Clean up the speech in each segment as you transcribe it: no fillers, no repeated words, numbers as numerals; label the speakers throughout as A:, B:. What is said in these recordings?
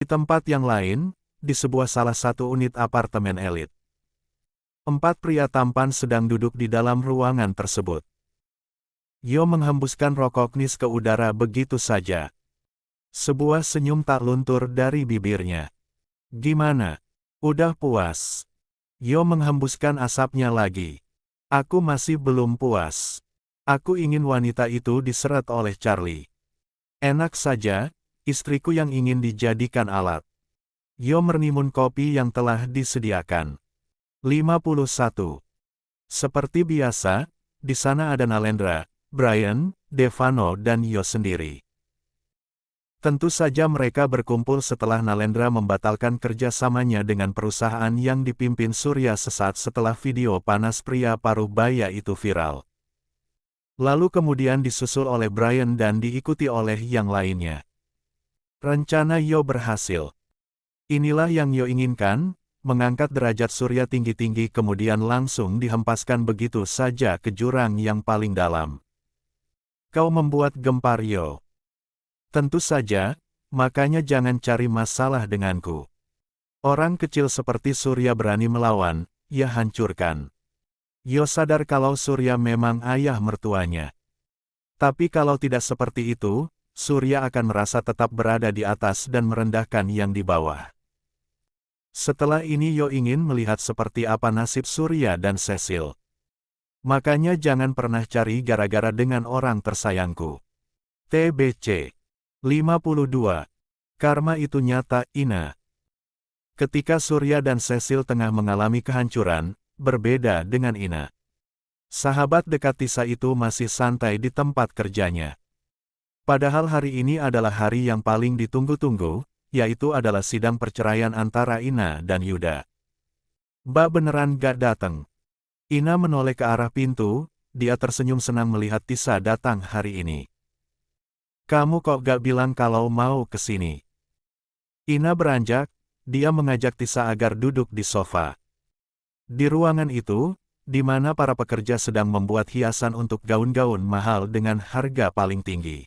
A: tempat yang lain, di sebuah salah satu unit apartemen elit. 4 pria tampan sedang duduk di dalam ruangan tersebut. Yo menghembuskan rokok nis ke udara begitu saja. Sebuah senyum tak luntur dari bibirnya. Gimana? Udah puas? Yo menghembuskan asapnya lagi. Aku masih belum puas. Aku ingin wanita itu diseret oleh Charlie. Enak saja, istriku yang ingin dijadikan alat. Yo menimun kopi yang telah disediakan. 51. Seperti biasa, di sana ada Nalendra, Brian, Devano dan Yo sendiri. Tentu saja mereka berkumpul setelah Nalendra membatalkan kerjasamanya dengan perusahaan yang dipimpin Surya sesaat setelah video panas pria paruh baya itu viral. Lalu kemudian disusul oleh Brian dan diikuti oleh yang lainnya. Rencana Yo berhasil. Inilah yang Yo inginkan, mengangkat derajat Surya tinggi-tinggi kemudian langsung dihempaskan begitu saja ke jurang yang paling dalam. Kau membuat gempar Yo. Tentu saja, makanya jangan cari masalah denganku. Orang kecil seperti Surya berani melawan, ya hancurkan. Yo sadar kalau Surya memang ayah mertuanya. Tapi kalau tidak seperti itu, Surya akan merasa tetap berada di atas dan merendahkan yang di bawah. Setelah ini Yo ingin melihat seperti apa nasib Surya dan Cecil. Makanya jangan pernah cari gara-gara dengan orang tersayangku. TBC 52. Karma itu nyata, Ina. Ketika Surya dan Cecil tengah mengalami kehancuran, berbeda dengan Ina. Sahabat dekat Tisa itu masih santai di tempat kerjanya. Padahal hari ini adalah hari yang paling ditunggu-tunggu, yaitu adalah sidang perceraian antara Ina dan Yuda. Mbak beneran gak dateng? Ina menoleh ke arah pintu, dia tersenyum senang melihat Tisa datang hari ini. Kamu kok gak bilang kalau mau ke sini? Ina beranjak, dia mengajak Tisa agar duduk di sofa. Di ruangan itu, di mana para pekerja sedang membuat hiasan untuk gaun-gaun mahal dengan harga paling tinggi.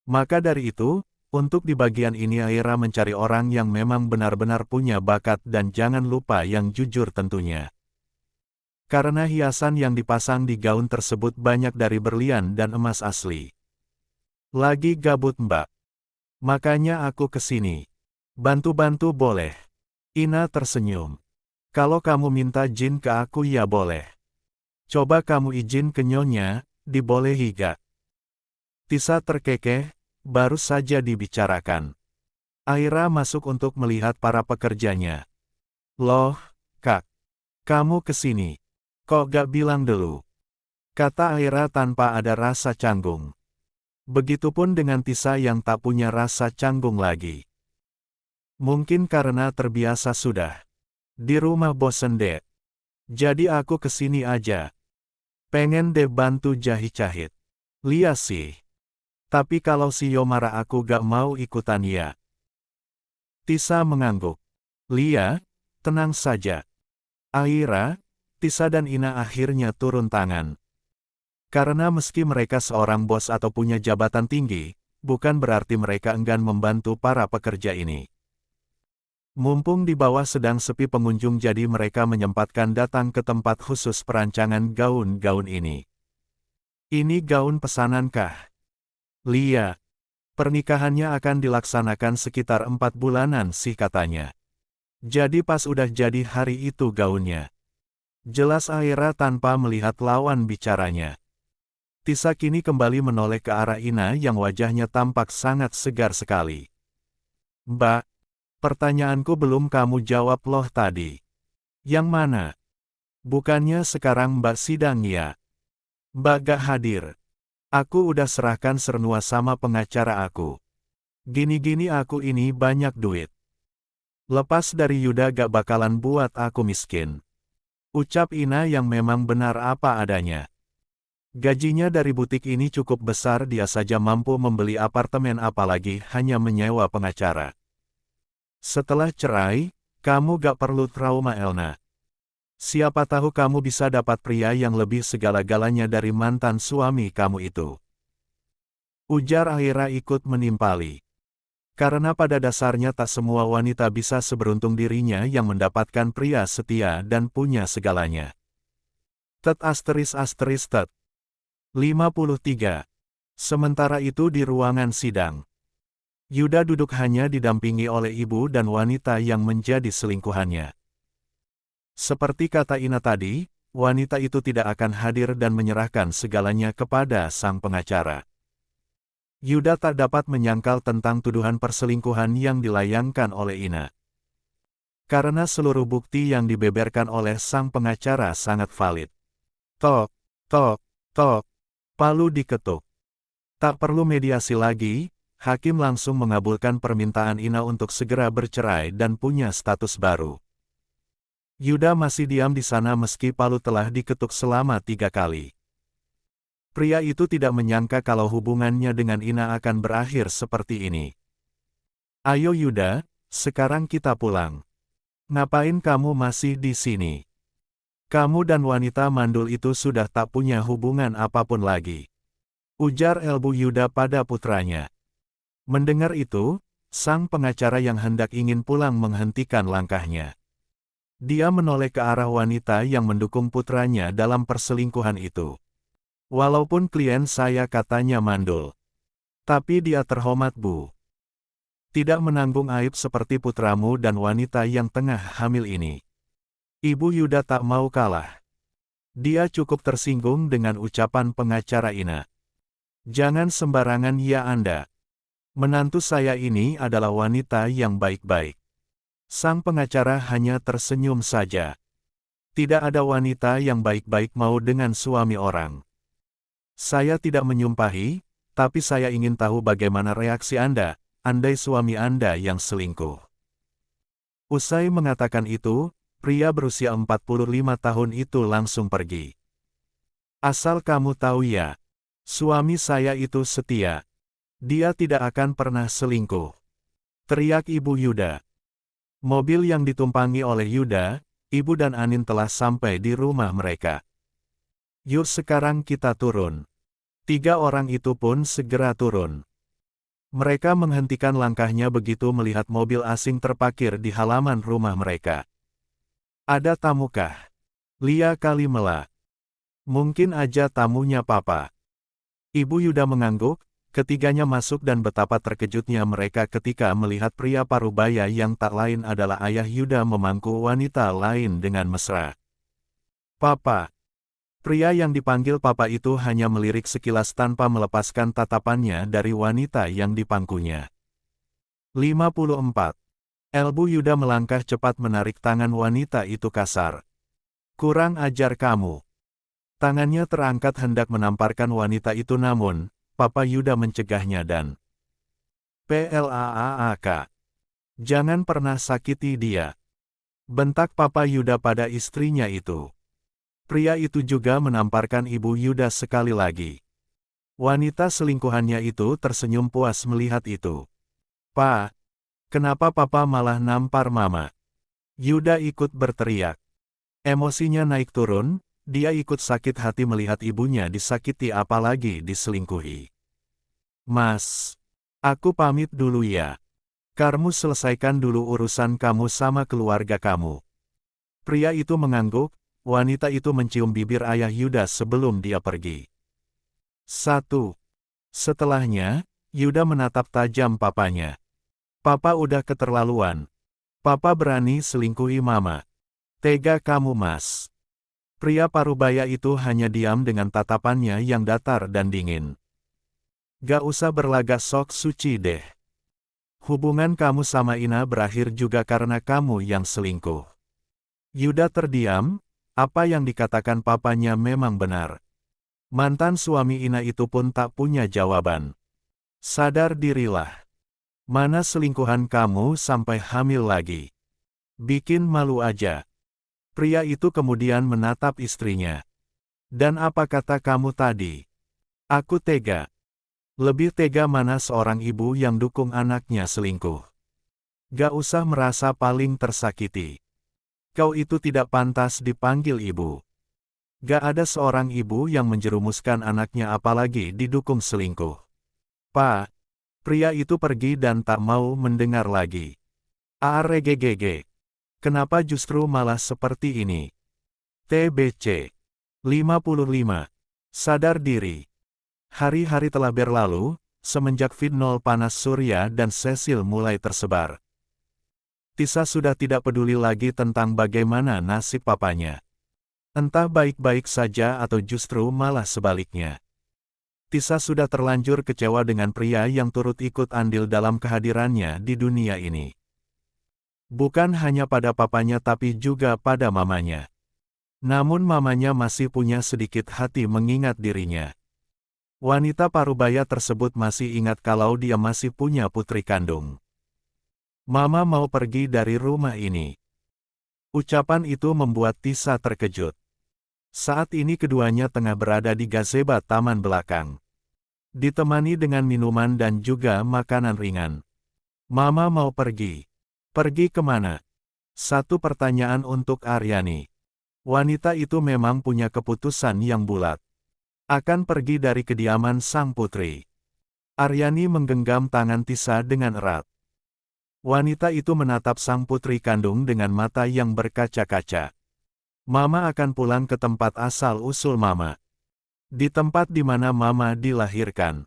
A: Maka dari itu, untuk di bagian ini Aira mencari orang yang memang benar-benar punya bakat dan jangan lupa yang jujur tentunya. Karena hiasan yang dipasang di gaun tersebut banyak dari berlian dan emas asli. Lagi gabut Mbak. Makanya aku kesini. Bantu-bantu boleh. Ina tersenyum. Kalau kamu minta jin ke aku ya boleh. Coba kamu izin ke Nyonya, dibolehi gak? Tisa terkekeh, baru saja dibicarakan. Aira masuk untuk melihat para pekerjanya. Loh, Kak. Kamu kesini. Kok gak bilang dulu? Kata Aira tanpa ada rasa canggung. Begitupun dengan Tisa yang tak punya rasa canggung lagi. Mungkin karena terbiasa sudah. Di rumah bosen deh. Jadi aku kesini aja. Pengen deh bantu jahit-jahit. Lia sih. Tapi kalau si Yo marah aku gak mau ikutan ya. Tisa mengangguk. Lia, tenang saja. Aira, Tisa dan Ina akhirnya turun tangan. Karena meski mereka seorang bos atau punya jabatan tinggi, bukan berarti mereka enggan membantu para pekerja ini. Mumpung di bawah sedang sepi pengunjung jadi mereka menyempatkan datang ke tempat khusus perancangan gaun-gaun ini. Ini gaun pesanan kah? Lia. Pernikahannya akan dilaksanakan sekitar 4 bulanan sih katanya. Jadi pas udah jadi hari itu gaunnya. Jelas Aira tanpa melihat lawan bicaranya. Tisa kini kembali menoleh ke arah Ina yang wajahnya tampak sangat segar sekali. Mbak, pertanyaanku belum kamu jawab loh tadi. Yang mana? Bukannya sekarang Mbak sidang ya? Mbak gak hadir. Aku udah serahkan semua sama pengacara aku. Gini-gini aku ini banyak duit. Lepas dari Yuda gak bakalan buat aku miskin. Ucap Ina yang memang benar apa adanya. Gajinya dari butik ini cukup besar dia saja mampu membeli apartemen apalagi hanya menyewa pengacara. Setelah cerai, kamu gak perlu trauma Elna. Siapa tahu kamu bisa dapat pria yang lebih segala-galanya dari mantan suami kamu itu. Ujar Aira ikut menimpali. Karena pada dasarnya tak semua wanita bisa seberuntung dirinya yang mendapatkan pria setia dan punya segalanya. Tet asterisk asterisk tet. 53. Sementara itu di ruangan sidang, Yuda duduk hanya didampingi oleh ibu dan wanita yang menjadi selingkuhannya. Seperti kata Ina tadi, wanita itu tidak akan hadir dan menyerahkan segalanya kepada sang pengacara. Yuda tak dapat menyangkal tentang tuduhan perselingkuhan yang dilayangkan oleh Ina. Karena seluruh bukti yang dibeberkan oleh sang pengacara sangat valid. Tok, tok, tok, palu diketuk. Tak perlu mediasi lagi, hakim langsung mengabulkan permintaan Ina untuk segera bercerai dan punya status baru. Yuda masih diam di sana meski palu telah diketuk selama 3 kali. Pria itu tidak menyangka kalau hubungannya dengan Ina akan berakhir seperti ini. Ayo Yuda, sekarang kita pulang. Ngapain kamu masih di sini? Kamu dan wanita mandul itu sudah tak punya hubungan apapun lagi. Ujar Elbu Yuda pada putranya. Mendengar itu, sang pengacara yang hendak ingin pulang menghentikan langkahnya. Dia menoleh ke arah wanita yang mendukung putranya dalam perselingkuhan itu. Walaupun klien saya katanya mandul. Tapi dia terhormat Bu. Tidak menanggung aib seperti putramu dan wanita yang tengah hamil ini. Ibu Yuda tak mau kalah. Dia cukup tersinggung dengan ucapan pengacara Ina. Jangan sembarangan ya Anda. Menantu saya ini adalah wanita yang baik-baik. Sang pengacara hanya tersenyum saja. Tidak ada wanita yang baik-baik mau dengan suami orang. Saya tidak menyumpahi, tapi saya ingin tahu bagaimana reaksi Anda, andai suami Anda yang selingkuh. Usai mengatakan itu, pria berusia 45 tahun itu langsung pergi. Asal kamu tahu ya, suami saya itu setia. Dia tidak akan pernah selingkuh. Teriak Ibu Yuda. Mobil yang ditumpangi oleh Yuda, Ibu dan Anin telah sampai di rumah mereka. Yuk sekarang kita turun. 3 orang itu pun segera turun. Mereka menghentikan langkahnya begitu melihat mobil asing terparkir di halaman rumah mereka. Ada tamukah? Lia kali mela. Mungkin aja tamunya Papa. Ibu Yuda mengangguk, ketiganya masuk dan betapa terkejutnya mereka ketika melihat pria parubaya yang tak lain adalah ayah Yuda memangku wanita lain dengan mesra. Papa. Pria yang dipanggil Papa itu hanya melirik sekilas tanpa melepaskan tatapannya dari wanita yang dipangkunya. 54. Elbu Yuda melangkah cepat menarik tangan wanita itu kasar. Kurang ajar kamu. Tangannya terangkat hendak menamparkan wanita itu namun, Papa Yuda mencegahnya dan PLAAK. Jangan pernah sakiti dia. Bentak Papa Yuda pada istrinya itu. Pria itu juga menamparkan Ibu Yuda sekali lagi. Wanita selingkuhannya itu tersenyum puas melihat itu. Pa, kenapa Papa malah nampar Mama? Yuda ikut berteriak. Emosinya naik turun, dia ikut sakit hati melihat ibunya disakiti apalagi diselingkuhi. Mas, aku pamit dulu ya. Kamu selesaikan dulu urusan kamu sama keluarga kamu. Pria itu mengangguk. Wanita itu mencium bibir ayah Yuda sebelum dia pergi. 1. Setelahnya, Yuda menatap tajam papanya. Papa udah keterlaluan. Papa berani selingkuhi Mama. Tega kamu Mas. Pria parubaya itu hanya diam dengan tatapannya yang datar dan dingin. Gak usah berlagak sok suci deh. Hubungan kamu sama Ina berakhir juga karena kamu yang selingkuh. Yuda terdiam. Apa yang dikatakan papanya memang benar. Mantan suami Ina itu pun tak punya jawaban. Sadar dirilah. Mana selingkuhan kamu sampai hamil lagi? Bikin malu aja. Pria itu kemudian menatap istrinya. Dan apa kata kamu tadi? Aku tega. Lebih tega mana seorang ibu yang dukung anaknya selingkuh. Gak usah merasa paling tersakiti. Kau itu tidak pantas dipanggil ibu. Gak ada seorang ibu yang menjerumuskan anaknya apalagi didukung selingkuh. Pa, Pria itu pergi dan tak mau mendengar lagi. Aregegege. Kenapa justru malah seperti ini? TBC 55. Sadar diri. Hari-hari telah berlalu, semenjak feed nol panas Surya dan Cecil mulai tersebar. Tisa sudah tidak peduli lagi tentang bagaimana nasib papanya. Entah baik-baik saja atau justru malah sebaliknya. Tisa sudah terlanjur kecewa dengan pria yang turut ikut andil dalam kehadirannya di dunia ini. Bukan hanya pada papanya tapi juga pada mamanya. Namun mamanya masih punya sedikit hati mengingat dirinya. Wanita parubaya tersebut masih ingat kalau dia masih punya putri kandung. Mama mau pergi dari rumah ini. Ucapan itu membuat Tisa terkejut. Saat ini keduanya tengah berada di gazebo taman belakang. Ditemani dengan minuman dan juga makanan ringan. Mama mau pergi. Pergi kemana? Satu pertanyaan untuk Aryani. Wanita itu memang punya keputusan yang bulat. Akan pergi dari kediaman sang putri. Aryani menggenggam tangan Tisa dengan erat. Wanita itu menatap sang putri kandung dengan mata yang berkaca-kaca. Mama akan pulang ke tempat asal-usul Mama. Di tempat di mana Mama dilahirkan.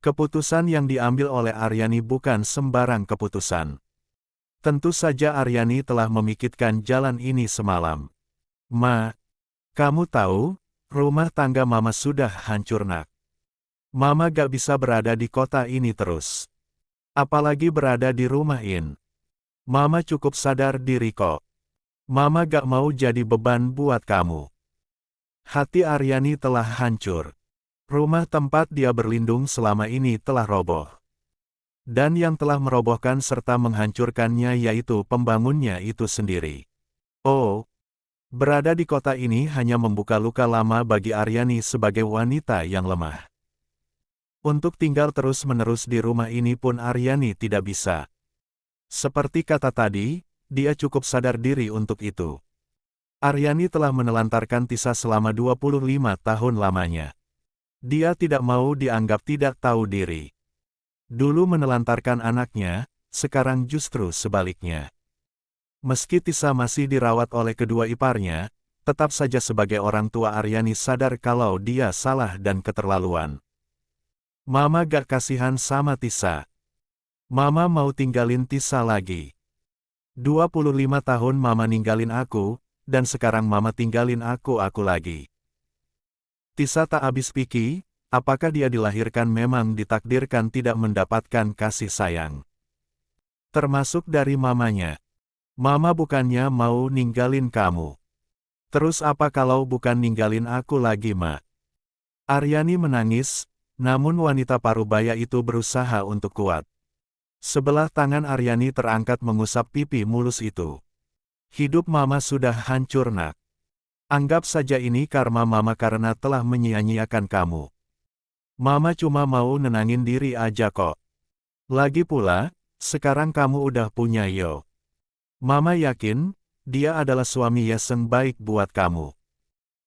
A: Keputusan yang diambil oleh Aryani bukan sembarang keputusan. Tentu saja Aryani telah memikirkan jalan ini semalam. Ma, kamu tahu, rumah tangga Mama sudah hancur nak. Mama gak bisa berada di kota ini terus. Apalagi berada di rumah ini. Mama cukup sadar diri kok. Mama gak mau jadi beban buat kamu. Hati Aryani telah hancur. Rumah tempat dia berlindung selama ini telah roboh. Dan yang telah merobohkan serta menghancurkannya yaitu pembangunnya itu sendiri. Oh, berada di kota ini hanya membuka luka lama bagi Aryani sebagai wanita yang lemah. Untuk tinggal terus-menerus di rumah ini pun Aryani tidak bisa. Seperti kata tadi, dia cukup sadar diri untuk itu. Aryani telah menelantarkan Tisa selama 25 tahun lamanya. Dia tidak mau dianggap tidak tahu diri. Dulu menelantarkan anaknya, sekarang justru sebaliknya. Meski Tisa masih dirawat oleh kedua iparnya, tetap saja sebagai orang tua Aryani sadar kalau dia salah dan keterlaluan. Mama gak kasihan sama Tisa. Mama mau tinggalin Tisa lagi. 25 tahun Mama ninggalin aku, dan sekarang Mama tinggalin aku lagi. Tisa tak habis pikir, apakah dia dilahirkan memang ditakdirkan tidak mendapatkan kasih sayang. Termasuk dari mamanya. Mama bukannya mau ninggalin kamu. Terus apa kalau bukan ninggalin aku lagi, Ma? Aryani menangis, namun wanita parubaya itu berusaha untuk kuat. Sebelah tangan Aryani terangkat mengusap pipi mulus itu. Hidup Mama sudah hancur nak. Anggap saja ini karma Mama karena telah menyia-nyiakan kamu. Mama cuma mau nenangin diri aja kok. Lagi pula, sekarang kamu udah punya Yo. Mama yakin, dia adalah suami yang baik buat kamu.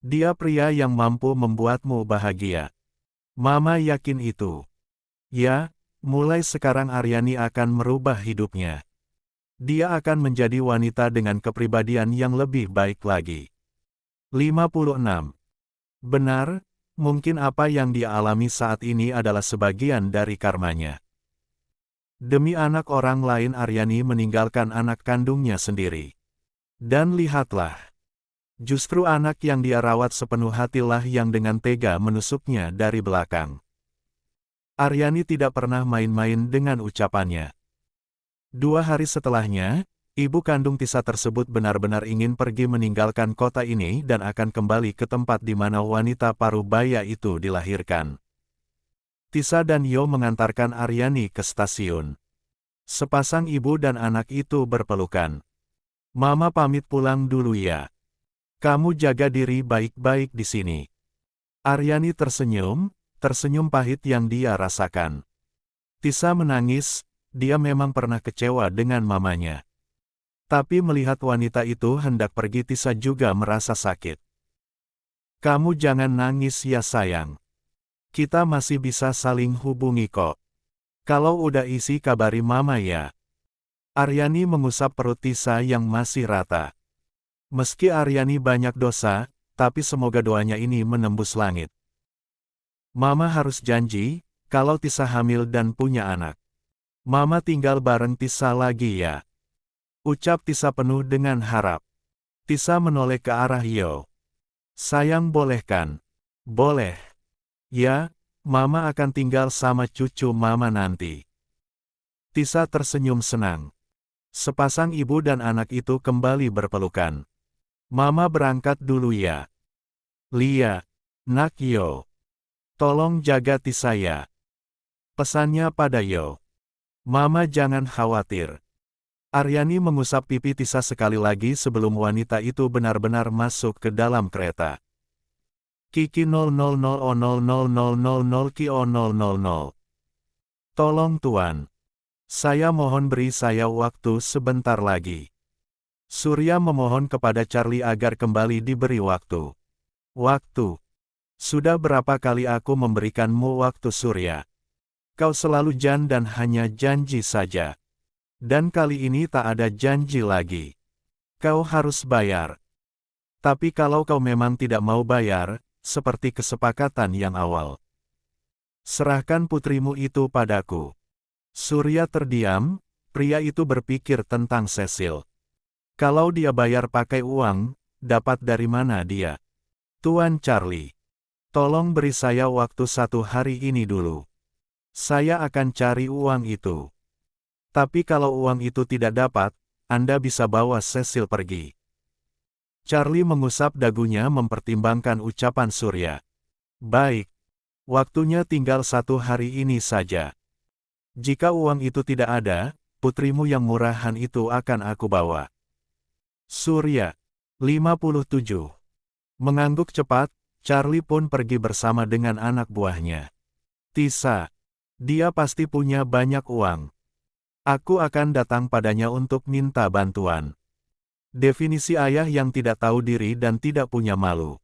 A: Dia pria yang mampu membuatmu bahagia. Mama yakin itu. Ya, mulai sekarang Aryani akan merubah hidupnya. Dia akan menjadi wanita dengan kepribadian yang lebih baik lagi. 56. Benar, mungkin apa yang dia alami saat ini adalah sebagian dari karmanya. Demi anak orang lain Aryani meninggalkan anak kandungnya sendiri. Dan lihatlah. Justru anak yang dia rawat sepenuh hatilah yang dengan tega menusuknya dari belakang. Aryani tidak pernah main-main dengan ucapannya. 2 hari setelahnya, ibu kandung Tisa tersebut benar-benar ingin pergi meninggalkan kota ini dan akan kembali ke tempat di mana wanita parubaya itu dilahirkan. Tisa dan Yo mengantarkan Aryani ke stasiun. Sepasang ibu dan anak itu berpelukan. Mama pamit pulang dulu ya. Kamu jaga diri baik-baik di sini. Aryani tersenyum pahit yang dia rasakan. Tisa menangis, dia memang pernah kecewa dengan mamanya. Tapi melihat wanita itu hendak pergi Tisa juga merasa sakit. Kamu jangan nangis ya sayang. Kita masih bisa saling hubungi kok. Kalau udah isi kabari mama ya. Aryani mengusap perut Tisa yang masih rata. Meski Aryani banyak dosa, tapi semoga doanya ini menembus langit. Mama harus janji, kalau Tisa hamil dan punya anak. Mama tinggal bareng Tisa lagi ya. Ucap Tisa penuh dengan harap. Tisa menoleh ke arah Yo. Sayang boleh kan? Boleh. Ya, Mama akan tinggal sama cucu Mama nanti. Tisa tersenyum senang. Sepasang ibu dan anak itu kembali berpelukan. Mama berangkat dulu ya. Lia, nak Yo. Tolong jaga Tisa ya. Pesannya pada Yo. Mama jangan khawatir. Aryani mengusap pipi Tisa sekali lagi sebelum wanita itu benar-benar masuk ke dalam kereta. Kiki 0000000 Kio 000. Tolong Tuan. Saya mohon beri saya waktu sebentar lagi. Surya memohon kepada Charlie agar kembali diberi waktu. Waktu. Sudah berapa kali aku memberikanmu waktu Surya? Kau selalu dan hanya janji saja. Dan kali ini tak ada janji lagi. Kau harus bayar. Tapi kalau kau memang tidak mau bayar, seperti kesepakatan yang awal. Serahkan putrimu itu padaku. Surya terdiam, pria itu berpikir tentang Cecil. Kalau dia bayar pakai uang, dapat dari mana dia? Tuan Charlie. Tolong beri saya waktu 1 hari ini dulu. Saya akan cari uang itu. Tapi kalau uang itu tidak dapat, Anda bisa bawa Cecil pergi. Charlie mengusap dagunya mempertimbangkan ucapan Surya. Baik. Waktunya tinggal 1 hari ini saja. Jika uang itu tidak ada, putrimu yang murahan itu akan aku bawa. Surya. 57. Mengangguk cepat, Charlie pun pergi bersama dengan anak buahnya. Tisa. Dia pasti punya banyak uang. Aku akan datang padanya untuk minta bantuan. Definisi ayah yang tidak tahu diri dan tidak punya malu.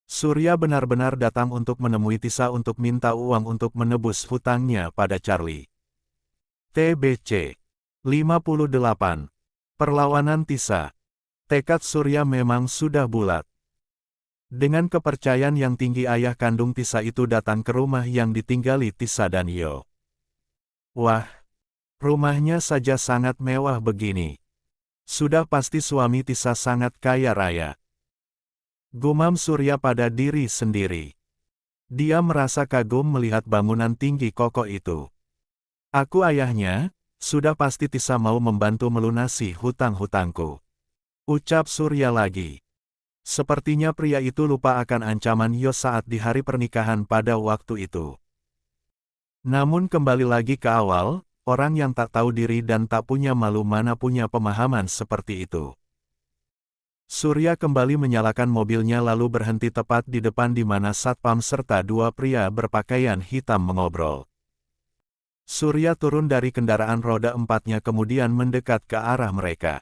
A: Surya benar-benar datang untuk menemui Tisa untuk minta uang untuk menebus hutangnya pada Charlie. TBC 58. Perlawanan Tisa. Tekad Surya memang sudah bulat. Dengan kepercayaan yang tinggi ayah kandung Tisa itu datang ke rumah yang ditinggali Tisa dan Yo. Wah, rumahnya saja sangat mewah begini. Sudah pasti suami Tisa sangat kaya raya. Gumam Surya pada diri sendiri. Dia merasa kagum melihat bangunan tinggi kokoh itu. Aku ayahnya, sudah pasti Tisa mau membantu melunasi hutang-hutangku. Ucap Surya lagi. Sepertinya pria itu lupa akan ancaman Yo saat di hari pernikahan pada waktu itu. Namun kembali lagi ke awal, orang yang tak tahu diri dan tak punya malu mana punya pemahaman seperti itu. Surya kembali menyalakan mobilnya lalu berhenti tepat di depan di mana satpam serta 2 pria berpakaian hitam mengobrol. Surya turun dari kendaraan roda 4-nya kemudian mendekat ke arah mereka.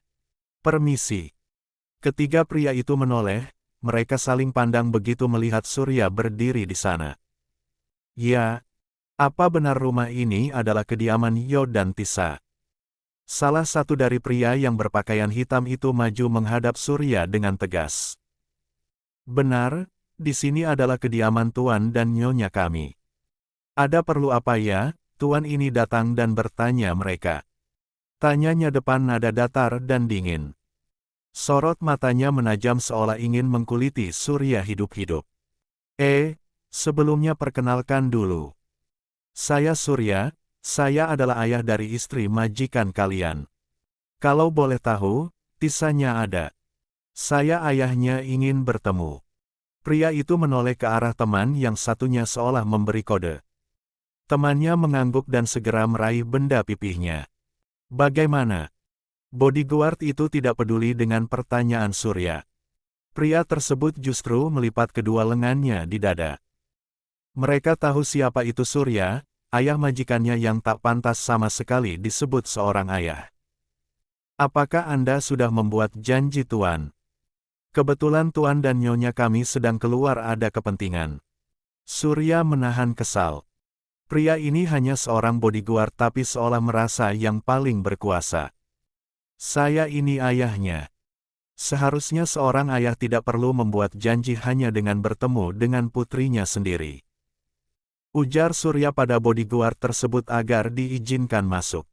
A: Permisi. Ketiga pria itu menoleh, mereka saling pandang begitu melihat Surya berdiri di sana. Ya, apa benar rumah ini adalah kediaman Yo dan Tisa? Salah satu dari pria yang berpakaian hitam itu maju menghadap Surya dengan tegas. Benar, di sini adalah kediaman Tuan dan Nyonya kami. Ada perlu apa ya, Tuan ini datang dan bertanya mereka. Tanyanya depan nada datar dan dingin. Sorot matanya menajam seolah ingin mengkuliti Surya hidup-hidup. Sebelumnya perkenalkan dulu. Saya Surya. Saya adalah ayah dari istri majikan kalian. Kalau boleh tahu, Tisanya ada. Saya ayahnya ingin bertemu. Pria itu menoleh ke arah teman yang satunya seolah memberi kode. Temannya mengangguk dan segera meraih benda pipihnya. Bagaimana? Bodyguard itu tidak peduli dengan pertanyaan Surya. Pria tersebut justru melipat kedua lengannya di dada. Mereka tahu siapa itu Surya, ayah majikannya yang tak pantas sama sekali disebut seorang ayah. Apakah Anda sudah membuat janji Tuan? Kebetulan Tuan dan Nyonya kami sedang keluar ada kepentingan. Surya menahan kesal. Pria ini hanya seorang bodyguard tapi seolah merasa yang paling berkuasa. Saya ini ayahnya. Seharusnya seorang ayah tidak perlu membuat janji hanya dengan bertemu dengan putrinya sendiri. Ujar Surya pada bodyguard tersebut agar diizinkan masuk.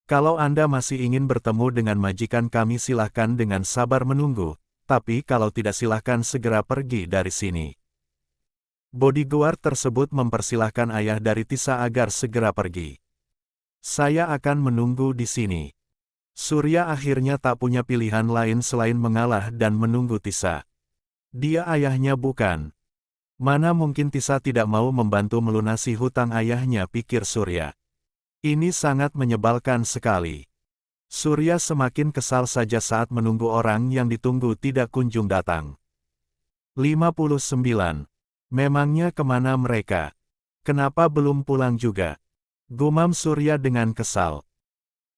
A: Kalau Anda masih ingin bertemu dengan majikan kami silahkan dengan sabar menunggu, tapi kalau tidak silahkan segera pergi dari sini. Bodyguard tersebut mempersilahkan ayah dari Tisa agar segera pergi. Saya akan menunggu di sini. Surya akhirnya tak punya pilihan lain selain mengalah dan menunggu Tisa. Dia ayahnya bukan. Mana mungkin Tisa tidak mau membantu melunasi hutang ayahnya, pikir Surya. Ini sangat menyebalkan sekali. Surya semakin kesal saja saat menunggu orang yang ditunggu tidak kunjung datang. 59. Memangnya kemana mereka? Kenapa belum pulang juga? Gumam Surya dengan kesal.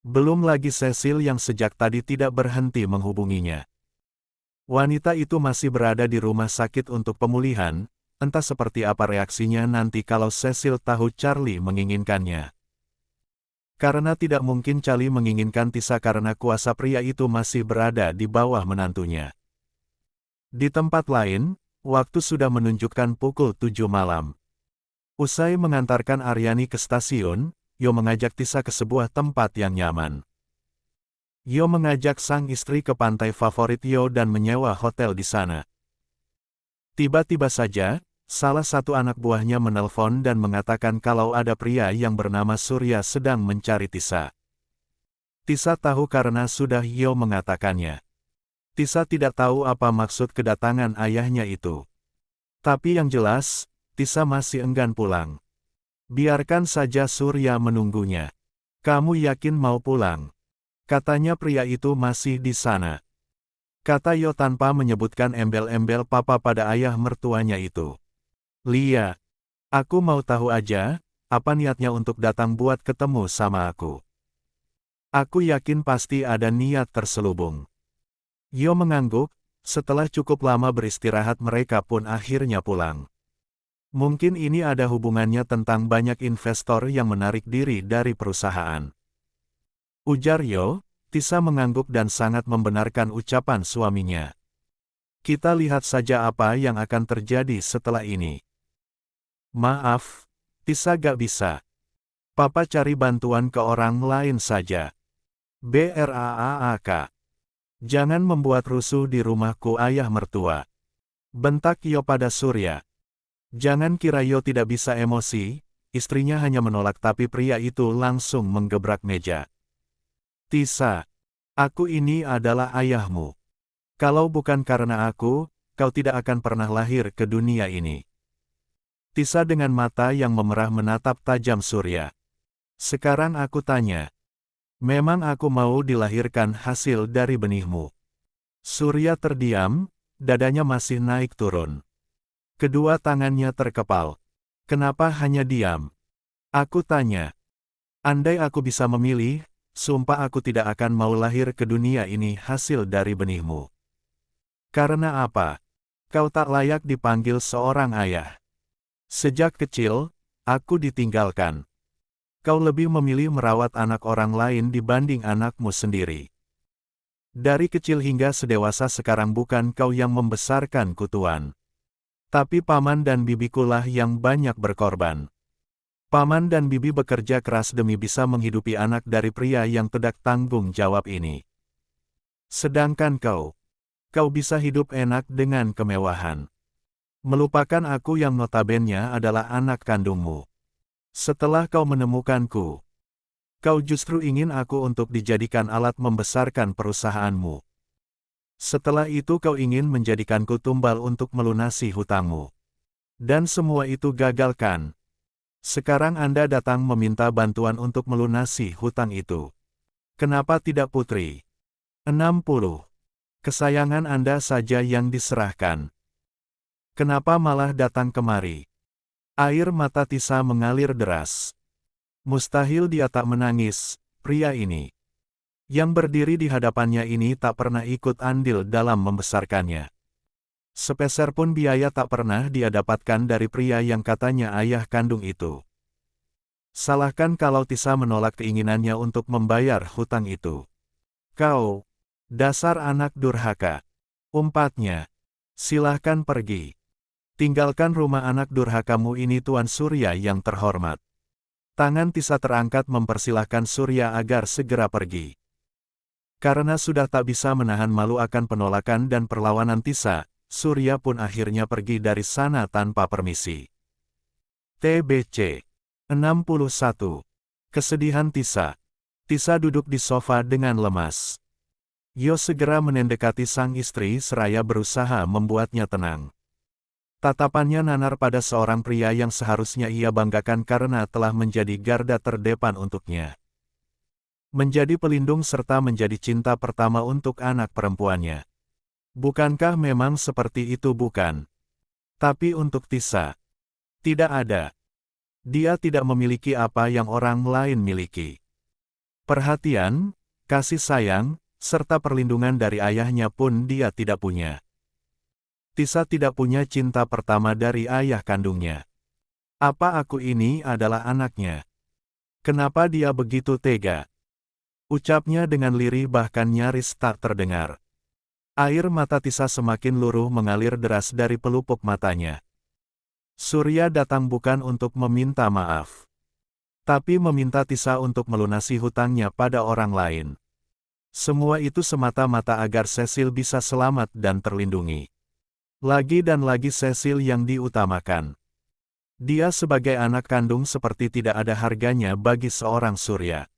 A: Belum lagi Cecil yang sejak tadi tidak berhenti menghubunginya. Wanita itu masih berada di rumah sakit untuk pemulihan, entah seperti apa reaksinya nanti kalau Cecil tahu Charlie menginginkannya. Karena tidak mungkin Charlie menginginkan Tisa karena kuasa pria itu masih berada di bawah menantunya. Di tempat lain, waktu sudah menunjukkan pukul 7 malam. Usai mengantarkan Aryani ke stasiun, Yo mengajak Tisa ke sebuah tempat yang nyaman. Yo mengajak sang istri ke pantai favorit Yo dan menyewa hotel di sana. Tiba-tiba saja, salah satu anak buahnya menelpon dan mengatakan kalau ada pria yang bernama Surya sedang mencari Tisa. Tisa tahu karena sudah Yo mengatakannya. Tisa tidak tahu apa maksud kedatangan ayahnya itu. Tapi yang jelas, Tisa masih enggan pulang. Biarkan saja Surya menunggunya. Kamu yakin mau pulang? Katanya pria itu masih di sana. Kata Yo tanpa menyebutkan embel-embel papa pada ayah mertuanya itu. Lia, aku mau tahu aja, apa niatnya untuk datang buat ketemu sama aku. Aku yakin pasti ada niat terselubung. Yo mengangguk, setelah cukup lama beristirahat mereka pun akhirnya pulang. Mungkin ini ada hubungannya tentang banyak investor yang menarik diri dari perusahaan. Ujar Yo, Tisa mengangguk dan sangat membenarkan ucapan suaminya. Kita lihat saja apa yang akan terjadi setelah ini. Maaf, Tisa gak bisa. Papa cari bantuan ke orang lain saja. BRAAK. Jangan membuat rusuh di rumahku ayah mertua. Bentak Yo pada Surya. Jangan kira Yo tidak bisa emosi, istrinya hanya menolak tapi pria itu langsung menggebrak meja. Tisa, aku ini adalah ayahmu. Kalau bukan karena aku, kau tidak akan pernah lahir ke dunia ini. Tisa dengan mata yang memerah menatap tajam Surya. Sekarang aku tanya. Memang aku mau dilahirkan hasil dari benihmu. Surya terdiam, dadanya masih naik turun. Kedua tangannya terkepal. Kenapa hanya diam? Aku tanya. Andai aku bisa memilih, sumpah aku tidak akan mau lahir ke dunia ini hasil dari benihmu. Karena apa? Kau tak layak dipanggil seorang ayah. Sejak kecil, aku ditinggalkan. Kau lebih memilih merawat anak orang lain dibanding anakmu sendiri. Dari kecil hingga sedewasa sekarang bukan kau yang membesarkanku Tuan. Tapi paman dan bibikulah yang banyak berkorban. Paman dan bibi bekerja keras demi bisa menghidupi anak dari pria yang tidak tanggung jawab ini. Sedangkan kau bisa hidup enak dengan kemewahan. Melupakan aku yang notabene adalah anak kandungmu. Setelah kau menemukanku, kau justru ingin aku untuk dijadikan alat membesarkan perusahaanmu. Setelah itu kau ingin menjadikanku tumbal untuk melunasi hutangmu. Dan semua itu gagal kan? Sekarang Anda datang meminta bantuan untuk melunasi hutang itu. Kenapa tidak putri? 60. Kesayangan Anda saja yang diserahkan. Kenapa malah datang kemari? Air mata Tisa mengalir deras. Mustahil dia tak menangis, pria ini. Yang berdiri di hadapannya ini tak pernah ikut andil dalam membesarkannya. Sepeser pun biaya tak pernah dia dapatkan dari pria yang katanya ayah kandung itu. Salahkan kalau Tisa menolak keinginannya untuk membayar hutang itu. Kau, dasar anak durhaka. Umpatnya. Silahkan pergi. Tinggalkan rumah anak durhakamu ini Tuan Surya yang terhormat. Tangan Tisa terangkat mempersilahkan Surya agar segera pergi. Karena sudah tak bisa menahan malu akan penolakan dan perlawanan Tisa, Surya pun akhirnya pergi dari sana tanpa permisi. TBC 61. Kesedihan Tisa. Tisa duduk di sofa dengan lemas. Yo segera menendekati sang istri seraya berusaha membuatnya tenang. Tatapannya nanar pada seorang pria yang seharusnya ia banggakan karena telah menjadi garda terdepan untuknya. Menjadi pelindung serta menjadi cinta pertama untuk anak perempuannya. Bukankah memang seperti itu bukan? Tapi untuk Tisa, tidak ada. Dia tidak memiliki apa yang orang lain miliki. Perhatian, kasih sayang, serta perlindungan dari ayahnya pun dia tidak punya. Tisa tidak punya cinta pertama dari ayah kandungnya. Apa aku ini adalah anaknya? Kenapa dia begitu tega? Ucapnya dengan lirih bahkan nyaris tak terdengar. Air mata Tisa semakin luruh mengalir deras dari pelupuk matanya. Surya datang bukan untuk meminta maaf, tapi meminta Tisa untuk melunasi hutangnya pada orang lain. Semua itu semata-mata agar Cecil bisa selamat dan terlindungi. Lagi dan lagi Cecil yang diutamakan. Dia sebagai anak kandung seperti tidak ada harganya bagi seorang Surya.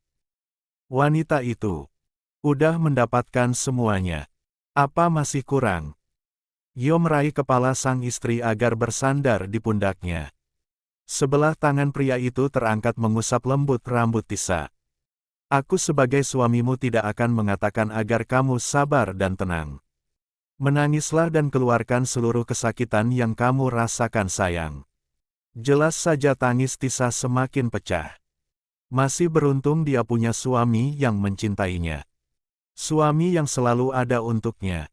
A: Wanita itu udah mendapatkan semuanya. Apa masih kurang? Yo meraih kepala sang istri agar bersandar di pundaknya. Sebelah tangan pria itu terangkat mengusap lembut rambut Tisa. Aku sebagai suamimu tidak akan mengatakan agar kamu sabar dan tenang. Menangislah dan keluarkan seluruh kesakitan yang kamu rasakan sayang. Jelas saja tangis Tisa semakin pecah. Masih beruntung dia punya suami yang mencintainya. Suami yang selalu ada untuknya.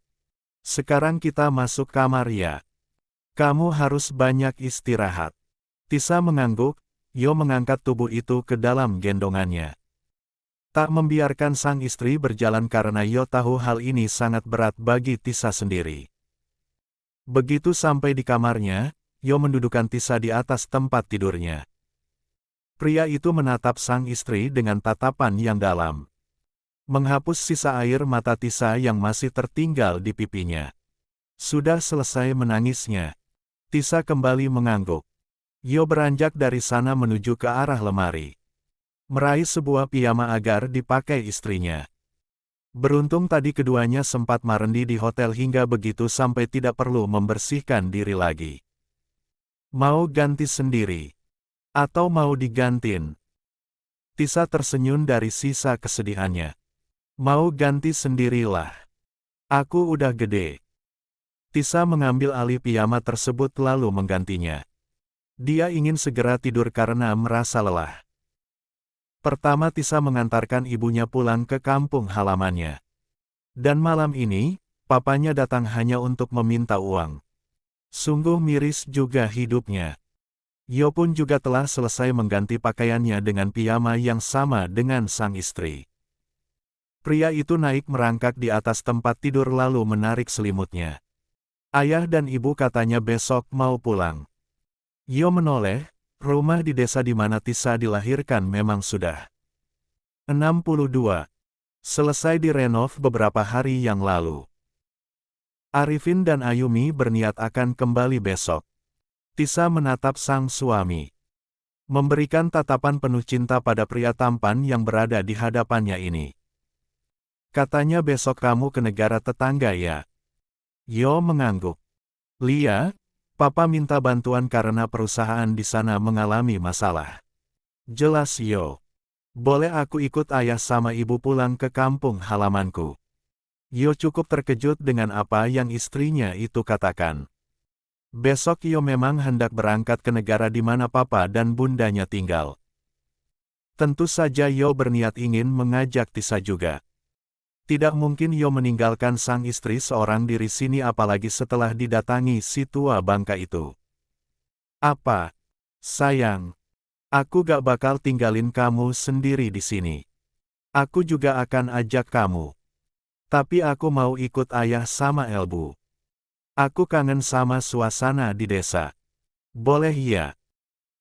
A: Sekarang kita masuk kamar ya. Kamu harus banyak istirahat. Tisa mengangguk, Yo mengangkat tubuh itu ke dalam gendongannya. Tak membiarkan sang istri berjalan karena Yo tahu hal ini sangat berat bagi Tisa sendiri. Begitu sampai di kamarnya, Yo mendudukkan Tisa di atas tempat tidurnya. Pria itu menatap sang istri dengan tatapan yang dalam. Menghapus sisa air mata Tisa yang masih tertinggal di pipinya. Sudah selesai menangisnya. Tisa kembali mengangguk. Yo beranjak dari sana menuju ke arah lemari. Meraih sebuah piyama agar dipakai istrinya. Beruntung tadi keduanya sempat marendi di hotel hingga begitu sampai tidak perlu membersihkan diri lagi. Mau ganti sendiri? Atau mau digantin? Tisa tersenyum dari sisa kesedihannya. Mau ganti sendirilah. Aku udah gede. Tisa mengambil alih piyama tersebut lalu menggantinya. Dia ingin segera tidur karena merasa lelah. Pertama Tisa mengantarkan ibunya pulang ke kampung halamannya. Dan malam ini, papanya datang hanya untuk meminta uang. Sungguh miris juga hidupnya. Yo pun juga telah selesai mengganti pakaiannya dengan piyama yang sama dengan sang istri. Pria itu naik merangkak di atas tempat tidur lalu menarik selimutnya. Ayah dan ibu katanya besok mau pulang. Yo menoleh, rumah di desa di mana Tisa dilahirkan memang sudah 62. Selesai direnov beberapa hari yang lalu. Arifin dan Ayumi berniat akan kembali besok. Tisa menatap sang suami. Memberikan tatapan penuh cinta pada pria tampan yang berada di hadapannya ini. Katanya besok kamu ke negara tetangga ya? Yo mengangguk. Lia, papa minta bantuan karena perusahaan di sana mengalami masalah. Jelas Yo. Boleh aku ikut ayah sama ibu pulang ke kampung halamanku? Yo cukup terkejut dengan apa yang istrinya itu katakan. Besok Yo memang hendak berangkat ke negara di mana papa dan bundanya tinggal. Tentu saja Yo berniat ingin mengajak Tisa juga. Tidak mungkin Yo meninggalkan sang istri seorang diri sini apalagi setelah didatangi si tua bangka itu. Apa? Sayang. Aku gak bakal tinggalin kamu sendiri di sini. Aku juga akan ajak kamu. Tapi aku mau ikut ayah sama Elbu. Aku kangen sama suasana di desa. Boleh ya?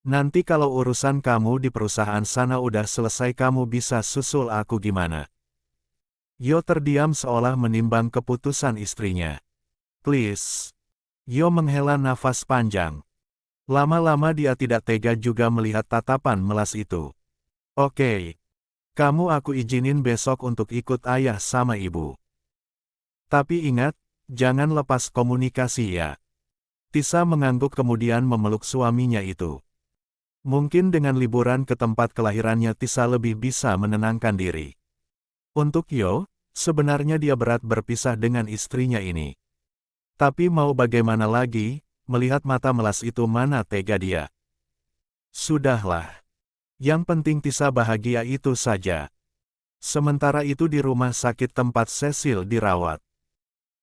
A: Nanti kalau urusan kamu di perusahaan sana udah selesai kamu bisa susul aku gimana? Yo terdiam seolah menimbang keputusan istrinya. Please. Yo menghela nafas panjang. Lama-lama dia tidak tega juga melihat tatapan melas itu. Oke. Kamu aku izinin besok untuk ikut ayah sama ibu. Tapi ingat, jangan lepas komunikasi ya. Tisa mengangguk kemudian memeluk suaminya itu. Mungkin dengan liburan ke tempat kelahirannya Tisa lebih bisa menenangkan diri. Untuk Yo, sebenarnya dia berat berpisah dengan istrinya ini. Tapi mau bagaimana lagi, melihat mata melas itu mana tega dia. Sudahlah. Yang penting Tisa bahagia itu saja. Sementara itu di rumah sakit tempat Cecil dirawat.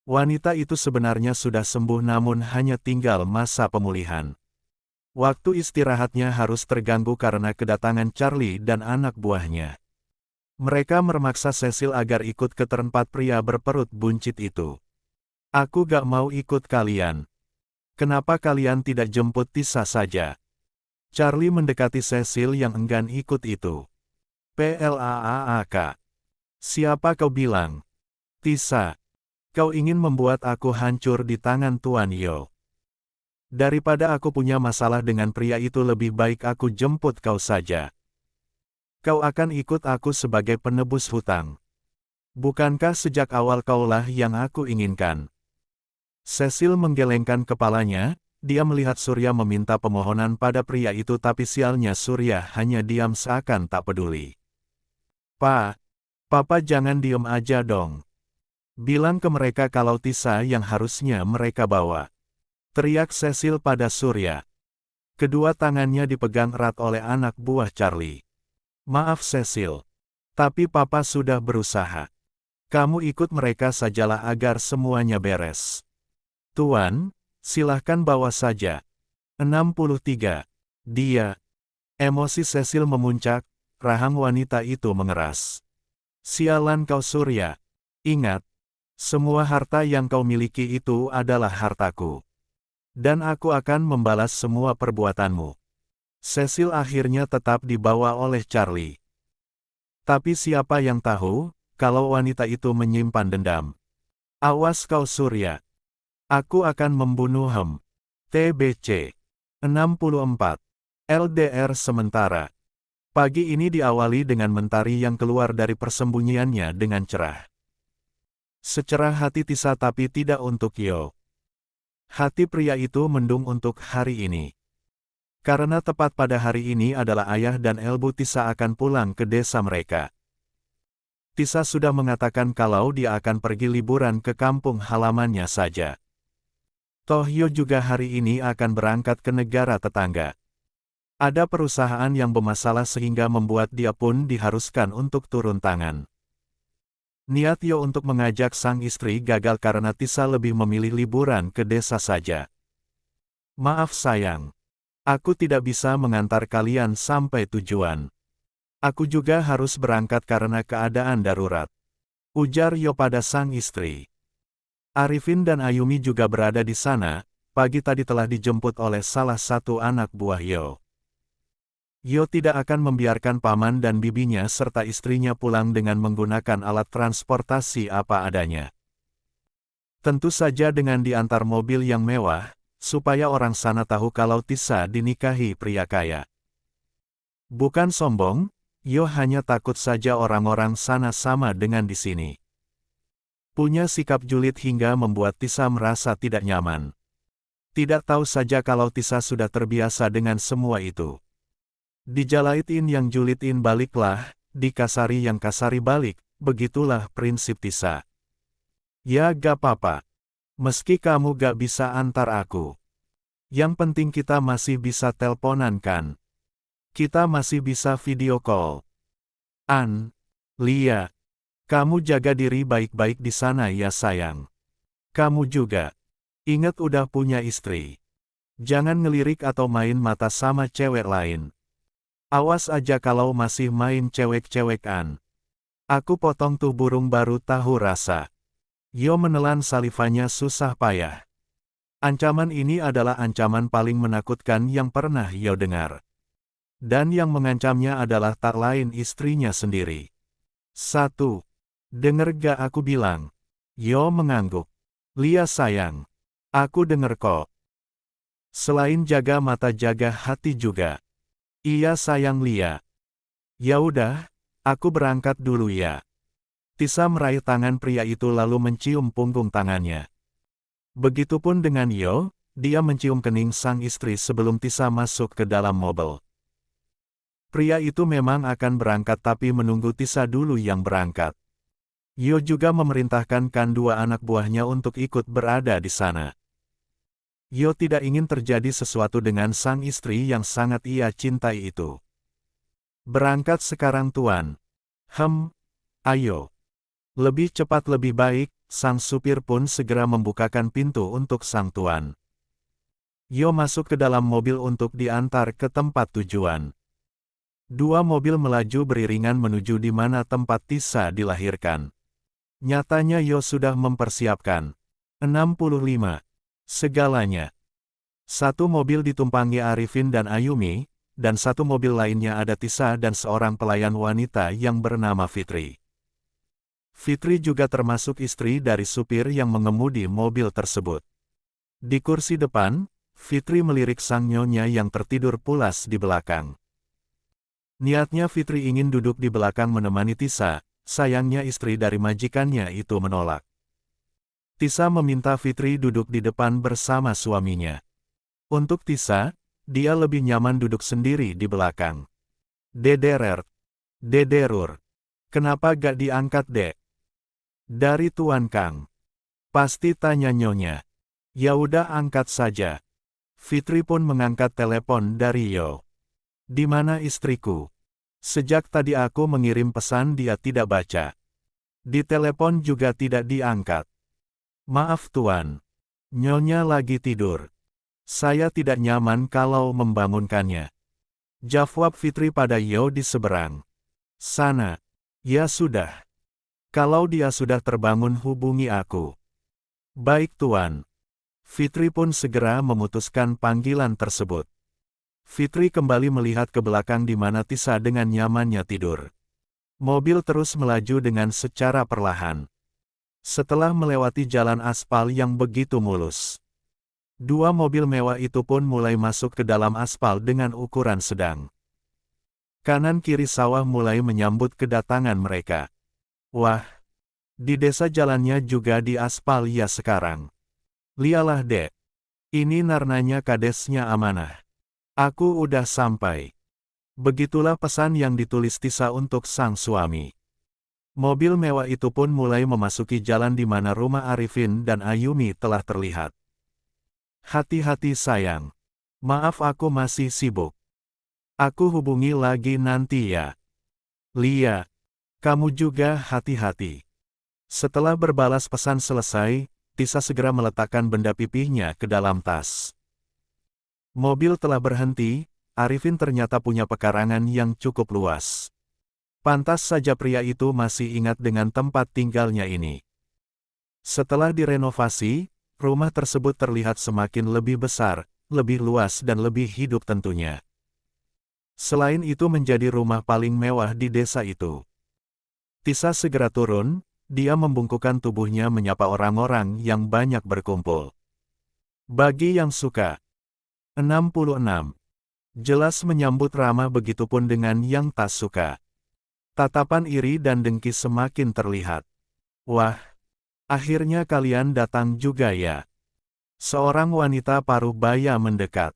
A: Wanita itu sebenarnya sudah sembuh namun hanya tinggal masa pemulihan. Waktu istirahatnya harus terganggu karena kedatangan Charlie dan anak buahnya. Mereka memaksa Cecil agar ikut ke tempat pria berperut buncit itu. Aku gak mau ikut kalian. Kenapa kalian tidak jemput Tisa saja? Charlie mendekati Cecil yang enggan ikut itu. PLAAK. Siapa kau bilang? Tisa. Kau ingin membuat aku hancur di tangan Tuan Yo. Daripada aku punya masalah dengan pria itu lebih baik aku jemput kau saja. Kau akan ikut aku sebagai penebus hutang. Bukankah sejak awal kaulah yang aku inginkan? Cecil menggelengkan kepalanya, dia melihat Surya meminta pemohonan pada pria itu tapi sialnya Surya hanya diam seakan tak peduli. Papa jangan diem aja dong. Bilang ke mereka kalau Tisa yang harusnya mereka bawa. Teriak Cecil pada Surya. Kedua tangannya dipegang erat oleh anak buah Charlie. Maaf Cecil. Tapi Papa sudah berusaha. Kamu ikut mereka sajalah agar semuanya beres. Tuan, silahkan bawa saja. 63. Dia. Emosi Cecil memuncak, rahang wanita itu mengeras. Sialan kau Surya. Ingat, semua harta yang kau miliki itu adalah hartaku. Dan aku akan membalas semua perbuatanmu. Cecil akhirnya tetap dibawa oleh Charlie. Tapi siapa yang tahu, kalau wanita itu menyimpan dendam. Awas kau Surya. Aku akan membunuhmu. TBC. 64. LDR sementara. Pagi ini diawali dengan mentari yang keluar dari persembunyiannya dengan cerah. Secerah hati Tisa tapi tidak untuk Yo. Hati pria itu mendung untuk hari ini. Karena tepat pada hari ini adalah ayah dan Elbu Tisa akan pulang ke desa mereka. Tisa sudah mengatakan kalau dia akan pergi liburan ke kampung halamannya saja. Tohyo juga hari ini akan berangkat ke negara tetangga. Ada perusahaan yang bermasalah sehingga membuat dia pun diharuskan untuk turun tangan. Niat Yo untuk mengajak sang istri gagal karena Tisa lebih memilih liburan ke desa saja. Maaf sayang. Aku tidak bisa mengantar kalian sampai tujuan. Aku juga harus berangkat karena keadaan darurat. Ujar Yo pada sang istri. Arifin dan Ayumi juga berada di sana, pagi tadi telah dijemput oleh salah satu anak buah Yo. Yo tidak akan membiarkan paman dan bibinya serta istrinya pulang dengan menggunakan alat transportasi apa adanya. Tentu saja dengan diantar mobil yang mewah, supaya orang sana tahu kalau Tisa dinikahi pria kaya. Bukan sombong, Yo hanya takut saja orang-orang sana sama dengan di sini. Punya sikap julid hingga membuat Tisa merasa tidak nyaman. Tidak tahu saja kalau Tisa sudah terbiasa dengan semua itu. Dijalaitin yang julidin baliklah, dikasari yang kasari balik, begitulah prinsip Tisa. Ya gak apa-apa. Meski kamu gak bisa antar aku. Yang penting kita masih bisa telponan kan? Kita masih bisa video call. Lia. Kamu jaga diri baik-baik di sana ya sayang. Kamu juga. Ingat udah punya istri. Jangan ngelirik atau main mata sama cewek lain. Awas aja kalau masih main cewek-cewekan. Aku potong tuh burung baru tahu rasa. Yo menelan salivanya susah payah. Ancaman ini adalah ancaman paling menakutkan yang pernah Yo dengar. Dan yang mengancamnya adalah tak lain istrinya sendiri. 1. Denger gak aku bilang? Yo mengangguk. Lia sayang. Aku denger kok. Selain jaga mata jaga hati juga. Iya sayang Lia. Ya udah, aku berangkat dulu ya. Tisa meraih tangan pria itu lalu mencium punggung tangannya. Begitupun dengan Yo, dia mencium kening sang istri sebelum Tisa masuk ke dalam mobil. Pria itu memang akan berangkat tapi menunggu Tisa dulu yang berangkat. Yo juga memerintahkan dua anak buahnya untuk ikut berada di sana. Yo tidak ingin terjadi sesuatu dengan sang istri yang sangat ia cintai itu. Berangkat sekarang tuan. Ayo. Lebih cepat lebih baik, sang supir pun segera membukakan pintu untuk sang tuan. Yo masuk ke dalam mobil untuk diantar ke tempat tujuan. Dua mobil melaju beriringan menuju di mana tempat Tisa dilahirkan. Nyatanya Yo sudah mempersiapkan 65 segalanya. Satu mobil ditumpangi Arifin dan Ayumi, dan satu mobil lainnya ada Tisa dan seorang pelayan wanita yang bernama Fitri. Fitri juga termasuk istri dari supir yang mengemudi mobil tersebut. Di kursi depan, Fitri melirik sang nyonya yang tertidur pulas di belakang. Niatnya Fitri ingin duduk di belakang menemani Tisa, sayangnya istri dari majikannya itu menolak. Tisa meminta Fitri duduk di depan bersama suaminya. Untuk Tisa, dia lebih nyaman duduk sendiri di belakang. Dederer. Dederur. Kenapa gak diangkat dek? Dari Tuan Kang. Pasti tanya nyonya. Ya udah angkat saja. Fitri pun mengangkat telepon dari Yo. Di mana istriku? Sejak tadi aku mengirim pesan dia tidak baca. Di telepon juga tidak diangkat. Maaf tuan. Nyonya lagi tidur. Saya tidak nyaman kalau membangunkannya. Jawab Fitri pada Yo di seberang. Sana. Ya sudah. Kalau dia sudah terbangun hubungi aku. Baik tuan. Fitri pun segera memutuskan panggilan tersebut. Fitri kembali melihat ke belakang di mana Tisa dengan nyamannya tidur. Mobil terus melaju dengan secara perlahan. Setelah melewati jalan aspal yang begitu mulus, dua mobil mewah itu pun mulai masuk ke dalam aspal dengan ukuran sedang. Kanan kiri sawah mulai menyambut kedatangan mereka. Wah, di desa jalannya juga di aspal ya sekarang. Lialah dek. Ini narnanya kadesnya amanah. Aku udah sampai. Begitulah pesan yang ditulis Tisa untuk sang suami. Mobil mewah itu pun mulai memasuki jalan di mana rumah Arifin dan Ayumi telah terlihat. Hati-hati sayang. Maaf aku masih sibuk. Aku hubungi lagi nanti ya. Lia, kamu juga hati-hati. Setelah berbalas pesan selesai, Tisa segera meletakkan benda pipihnya ke dalam tas. Mobil telah berhenti, Arifin ternyata punya pekarangan yang cukup luas. Pantas saja pria itu masih ingat dengan tempat tinggalnya ini. Setelah direnovasi, rumah tersebut terlihat semakin lebih besar, lebih luas dan lebih hidup tentunya. Selain itu menjadi rumah paling mewah di desa itu. Tisa segera turun, dia membungkukkan tubuhnya menyapa orang-orang yang banyak berkumpul. Bagi yang suka. 66. Jelas menyambut ramah begitupun dengan yang tak suka. Tatapan iri dan dengki semakin terlihat. Wah, akhirnya kalian datang juga ya. Seorang wanita paruh baya mendekat.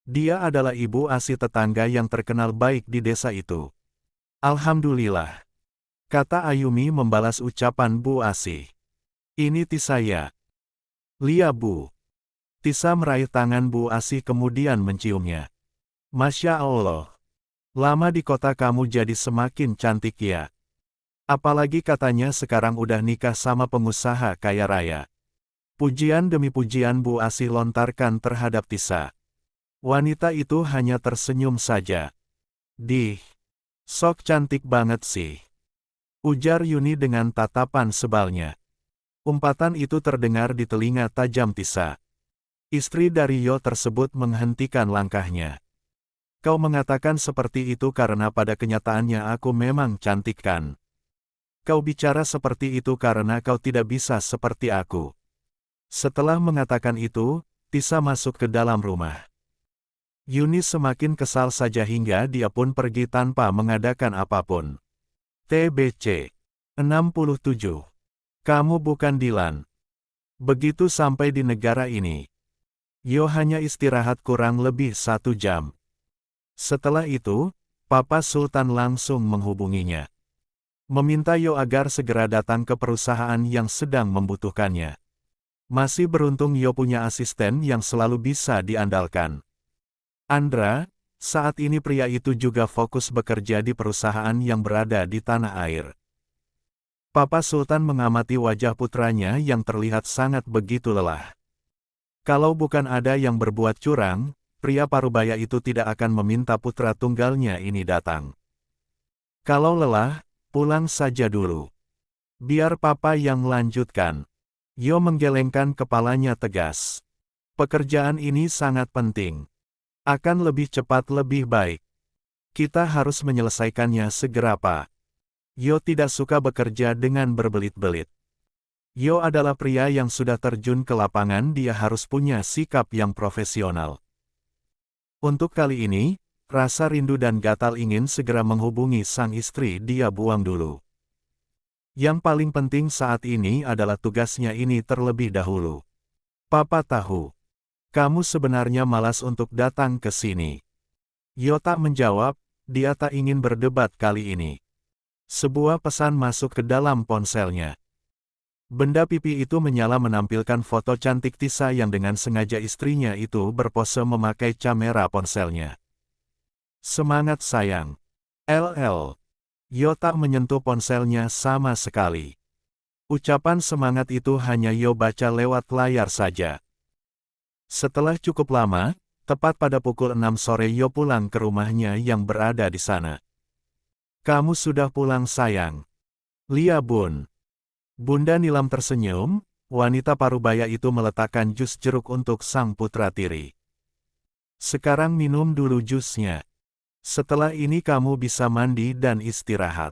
A: Dia adalah ibu Asi tetangga yang terkenal baik di desa itu. Alhamdulillah. Kata Ayumi membalas ucapan Bu Asi. Ini Tisa ya. Lia Bu. Tisa meraih tangan Bu Asi kemudian menciumnya. Masya Allah. Lama di kota kamu jadi semakin cantik ya. Apalagi katanya sekarang udah nikah sama pengusaha kaya raya. Pujian demi pujian Bu Asi lontarkan terhadap Tisa. Wanita itu hanya tersenyum saja. Dih, sok cantik banget sih. Ujar Yuni dengan tatapan sebalnya. Umpatan itu terdengar di telinga tajam Tisa. Istri dari Yo tersebut menghentikan langkahnya. Kau mengatakan seperti itu karena pada kenyataannya aku memang cantik kan? Kau bicara seperti itu karena kau tidak bisa seperti aku. Setelah mengatakan itu, Tisa masuk ke dalam rumah. Yuni semakin kesal saja hingga dia pun pergi tanpa mengadakan apapun. TBC 67. Kamu bukan Dilan. Begitu sampai di negara ini, Yo hanya istirahat kurang lebih 1 jam. Setelah itu, Papa Sultan langsung menghubunginya. Meminta Yo agar segera datang ke perusahaan yang sedang membutuhkannya. Masih beruntung Yo punya asisten yang selalu bisa diandalkan. Andra, saat ini pria itu juga fokus bekerja di perusahaan yang berada di tanah air. Papa Sultan mengamati wajah putranya yang terlihat sangat begitu lelah. Kalau bukan ada yang berbuat curang, pria parubaya itu tidak akan meminta putra tunggalnya ini datang. Kalau lelah, pulang saja dulu. Biar papa yang lanjutkan. Yo menggelengkan kepalanya tegas. Pekerjaan ini sangat penting. Akan lebih cepat lebih baik. Kita harus menyelesaikannya segera, Pak. Yo tidak suka bekerja dengan berbelit-belit. Yo adalah pria yang sudah terjun ke lapangan, dia harus punya sikap yang profesional. Untuk kali ini, rasa rindu dan gatal ingin segera menghubungi sang istri dia buang dulu. Yang paling penting saat ini adalah tugasnya ini terlebih dahulu. Papa tahu. Kamu sebenarnya malas untuk datang ke sini. Yo tak menjawab, dia tak ingin berdebat kali ini. Sebuah pesan masuk ke dalam ponselnya. Benda pipi itu menyala menampilkan foto cantik Tisa yang dengan sengaja istrinya itu berpose memakai kamera ponselnya. Semangat sayang. LL. Yo tak menyentuh ponselnya sama sekali. Ucapan semangat itu hanya Yo baca lewat layar saja. Setelah cukup lama, tepat pada pukul 6 sore Yo pulang ke rumahnya yang berada di sana. Kamu sudah pulang sayang. Lia Bun. Bunda Nilam tersenyum, wanita parubaya itu meletakkan jus jeruk untuk sang putra tiri. Sekarang minum dulu jusnya. Setelah ini kamu bisa mandi dan istirahat.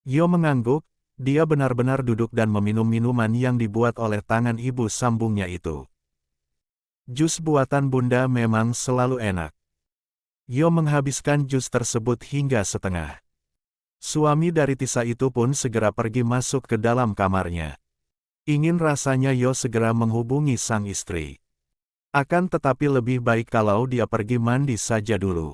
A: Yo mengangguk, dia benar-benar duduk dan meminum minuman yang dibuat oleh tangan ibu sambungnya itu. Jus buatan bunda memang selalu enak. Yo menghabiskan jus tersebut hingga setengah. Suami dari Tisa itu pun segera pergi masuk ke dalam kamarnya. Ingin rasanya Yo segera menghubungi sang istri. Akan tetapi lebih baik kalau dia pergi mandi saja dulu.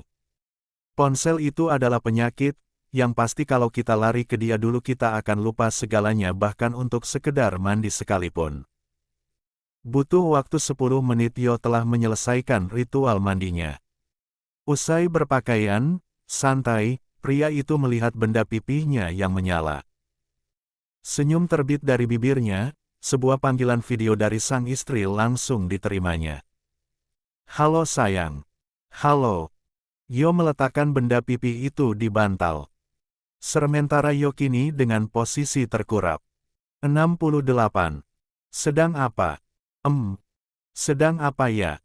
A: Ponsel itu adalah penyakit, yang pasti kalau kita lari ke dia dulu kita akan lupa segalanya bahkan untuk sekedar mandi sekalipun. Butuh waktu 10 menit Yo telah menyelesaikan ritual mandinya. Usai berpakaian, santai, pria itu melihat benda pipihnya yang menyala. Senyum terbit dari bibirnya, sebuah panggilan video dari sang istri langsung diterimanya. Halo sayang. Halo. Yo meletakkan benda pipih itu di bantal. Sementara Yo kini dengan posisi terkurap. 68. Sedang apa? Sedang apa ya?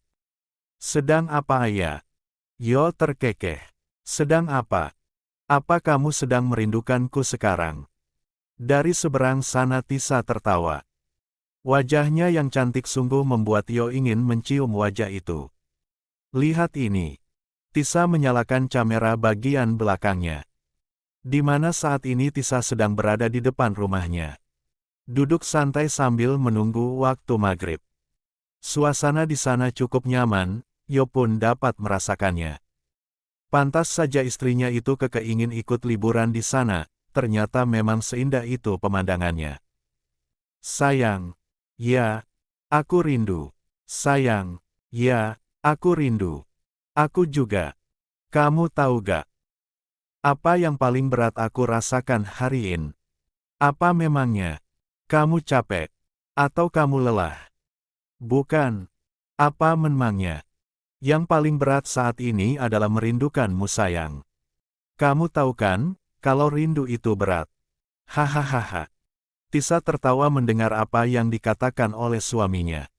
A: Sedang apa ya? Yo terkekeh. Sedang apa? Apa kamu sedang merindukanku sekarang? Dari seberang sana Tisa tertawa. Wajahnya yang cantik sungguh membuat Yo ingin mencium wajah itu. Lihat ini. Tisa menyalakan kamera bagian belakangnya. Di mana saat ini Tisa sedang berada di depan rumahnya. Duduk santai sambil menunggu waktu maghrib. Suasana di sana cukup nyaman, Yo pun dapat merasakannya. Pantas saja istrinya itu keingin ikut liburan di sana, ternyata memang seindah itu pemandangannya. Sayang, ya, aku rindu. Sayang, ya, aku rindu. Aku juga. Kamu tahu gak? Apa yang paling berat aku rasakan hari ini? Apa memangnya? Kamu capek? Atau kamu lelah? Bukan. Apa memangnya? Yang paling berat saat ini adalah merindukanmu sayang. Kamu tahu kan, kalau rindu itu berat. Hahaha. Tisa tertawa mendengar apa yang dikatakan oleh suaminya.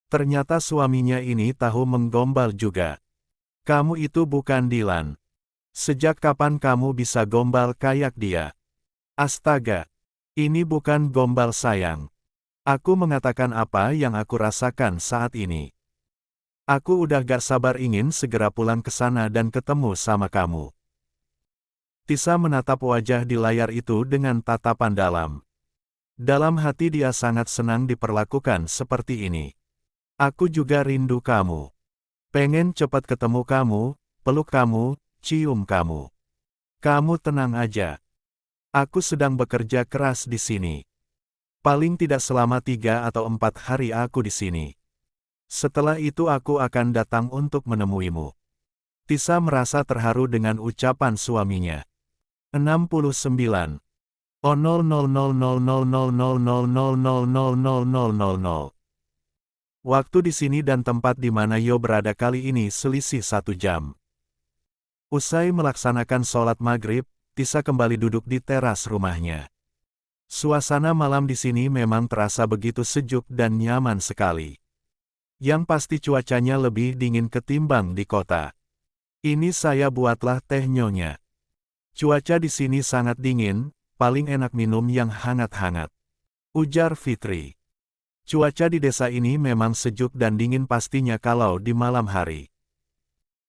A: Ternyata suaminya ini tahu menggombal juga. Kamu itu bukan Dilan. Sejak kapan kamu bisa gombal kayak dia? Astaga. Ini bukan gombal sayang. Aku mengatakan apa yang aku rasakan saat ini. Aku udah gak sabar ingin segera pulang ke sana dan ketemu sama kamu. Tisa menatap wajah di layar itu dengan tatapan dalam. Dalam hati dia sangat senang diperlakukan seperti ini. Aku juga rindu kamu. Pengen cepat ketemu kamu, peluk kamu, cium kamu. Kamu tenang aja. Aku sedang bekerja keras di sini. Paling tidak selama 3 atau 4 hari aku di sini. Setelah itu aku akan datang untuk menemuimu. Tisa merasa terharu dengan ucapan suaminya. 69. Oh 00000000000000. Waktu di sini dan tempat di mana Yo berada kali ini selisih 1 jam. Usai melaksanakan sholat maghrib, Tisa kembali duduk di teras rumahnya. Suasana malam di sini memang terasa begitu sejuk dan nyaman sekali. Yang pasti cuacanya lebih dingin ketimbang di kota. Ini saya buatlah teh nyonya. Cuaca di sini sangat dingin, paling enak minum yang hangat-hangat. Ujar Fitri. Cuaca di desa ini memang sejuk dan dingin pastinya kalau di malam hari.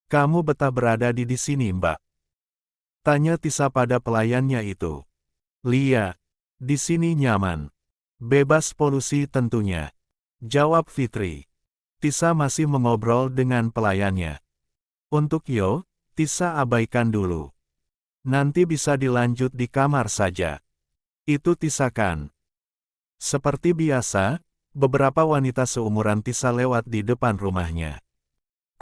A: Kamu betah berada di sini, Mbak? Tanya Tisa pada pelayannya itu. Lia, di sini nyaman. Bebas polusi tentunya. Jawab Fitri. Tisa masih mengobrol dengan pelayannya. Untuk Yo, Tisa abaikan dulu. Nanti bisa dilanjut di kamar saja. Itu Tisa kan. Seperti biasa, beberapa wanita seumuran Tisa lewat di depan rumahnya.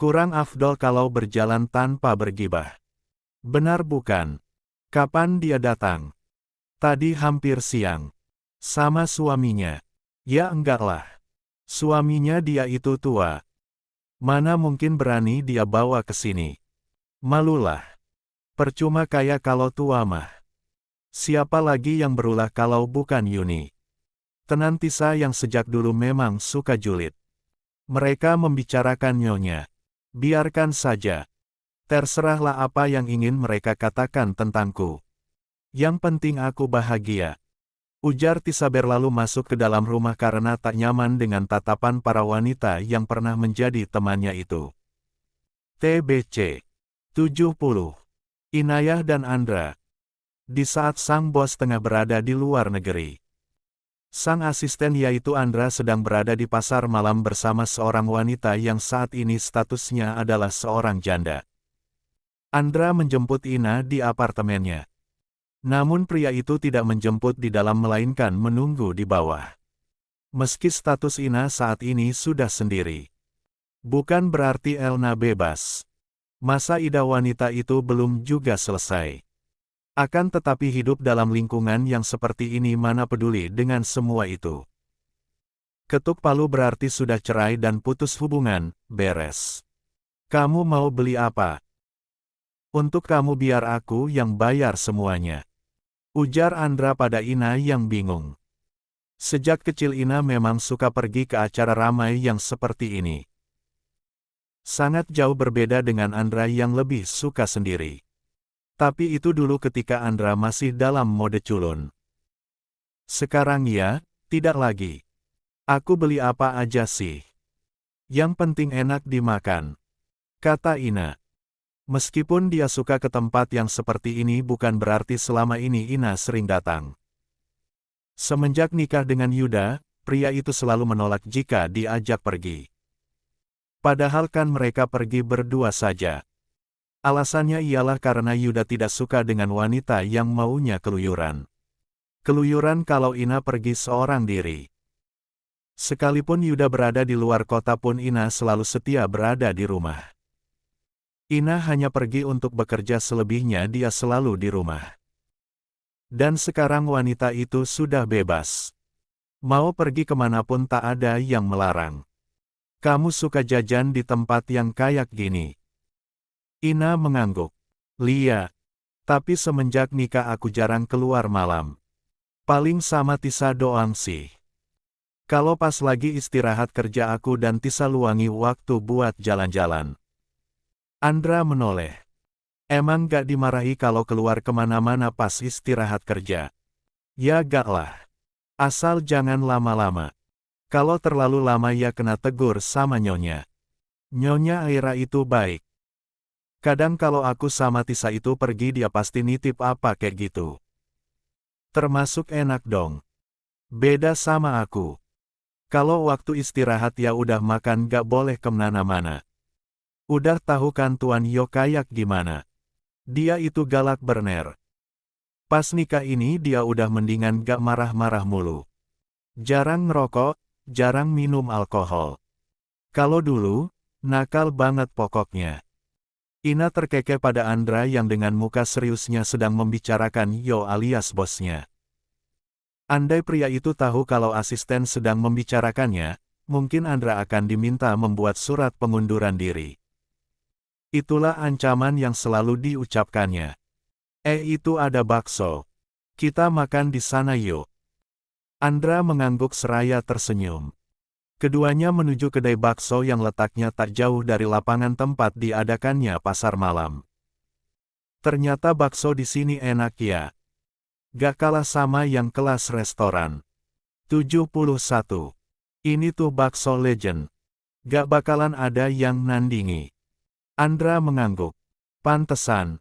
A: Kurang afdol kalau berjalan tanpa bergibah. Benar bukan? Kapan dia datang? Tadi hampir siang. Sama suaminya. Ya enggaklah. Suaminya dia itu tua. Mana mungkin berani dia bawa ke sini. Malulah. Percuma kayak kalau tua mah. Siapa lagi yang berulah kalau bukan Yuni? Tenan Tisa yang sejak dulu memang suka julid. Mereka membicarakan nyonya. Biarkan saja. Terserahlah apa yang ingin mereka katakan tentangku. Yang penting aku bahagia. Ujar Tisa berlalu masuk ke dalam rumah karena tak nyaman dengan tatapan para wanita yang pernah menjadi temannya itu. TBC 70. Inayah dan Andra. Di saat sang bos tengah berada di luar negeri. Sang asisten yaitu Andra sedang berada di pasar malam bersama seorang wanita yang saat ini statusnya adalah seorang janda. Andra menjemput Ina di apartemennya. Namun pria itu tidak menjemput di dalam melainkan menunggu di bawah. Meski status Ina saat ini sudah sendiri. Bukan berarti Elna bebas. Masa idah wanita itu belum juga selesai. Akan tetapi hidup dalam lingkungan yang seperti ini mana peduli dengan semua itu. Ketuk palu berarti sudah cerai dan putus hubungan, beres. Kamu mau beli apa? Untuk kamu biar aku yang bayar semuanya. Ujar Andra pada Ina yang bingung. Sejak kecil Ina memang suka pergi ke acara ramai yang seperti ini. Sangat jauh berbeda dengan Andra yang lebih suka sendiri. Tapi itu dulu ketika Andra masih dalam mode culun. Sekarang ya, tidak lagi. Aku beli apa aja sih. Yang penting enak dimakan. Kata Ina. Meskipun dia suka ke tempat yang seperti ini bukan berarti selama ini Ina sering datang. Semenjak nikah dengan Yuda, pria itu selalu menolak jika diajak pergi. Padahal kan mereka pergi berdua saja. Alasannya ialah karena Yuda tidak suka dengan wanita yang maunya keluyuran. Keluyuran kalau Ina pergi seorang diri. Sekalipun Yuda berada di luar kota pun Ina selalu setia berada di rumah. Ina hanya pergi untuk bekerja, selebihnya dia selalu di rumah. Dan sekarang wanita itu sudah bebas. Mau pergi kemanapun tak ada yang melarang. Kamu suka jajan di tempat yang kayak gini? Ina mengangguk. Lia, Tapi semenjak nikah aku jarang keluar malam. Paling sama Tisa doang sih. Kalau pas lagi istirahat kerja aku dan Tisa luangi waktu buat jalan-jalan. Andra menoleh. Emang gak dimarahi kalau keluar kemana-mana pas istirahat kerja? Ya gak lah. Asal jangan lama-lama. Kalau terlalu lama ya kena tegur sama Nyonya. Nyonya Aira itu baik. Kadang kalau aku sama Tisa itu pergi dia pasti nitip apa kayak gitu. Termasuk enak dong. Beda sama aku. Kalau waktu istirahat ya udah makan gak boleh kemana-mana. Udah tahu kan Tuan Yo kayak gimana. Dia itu galak berner. Pas nikah ini dia udah mendingan gak marah-marah mulu. Jarang ngerokok, jarang minum alkohol. Kalau dulu, nakal banget pokoknya. Ina terkekeh pada Andra yang dengan muka seriusnya sedang membicarakan Yo alias bosnya. Andai pria itu tahu kalau asisten sedang membicarakannya, mungkin Andra akan diminta membuat surat pengunduran diri. Itulah ancaman yang selalu diucapkannya. Itu ada bakso. Kita makan di sana yuk. Andra mengangguk seraya tersenyum. Keduanya menuju kedai bakso yang letaknya tak jauh dari lapangan tempat diadakannya pasar malam. Ternyata bakso di sini enak ya. Gak kalah sama yang kelas restoran. 71. Ini tuh bakso legend. Gak bakalan ada yang nandingi. Andra mengangguk. Pantesan.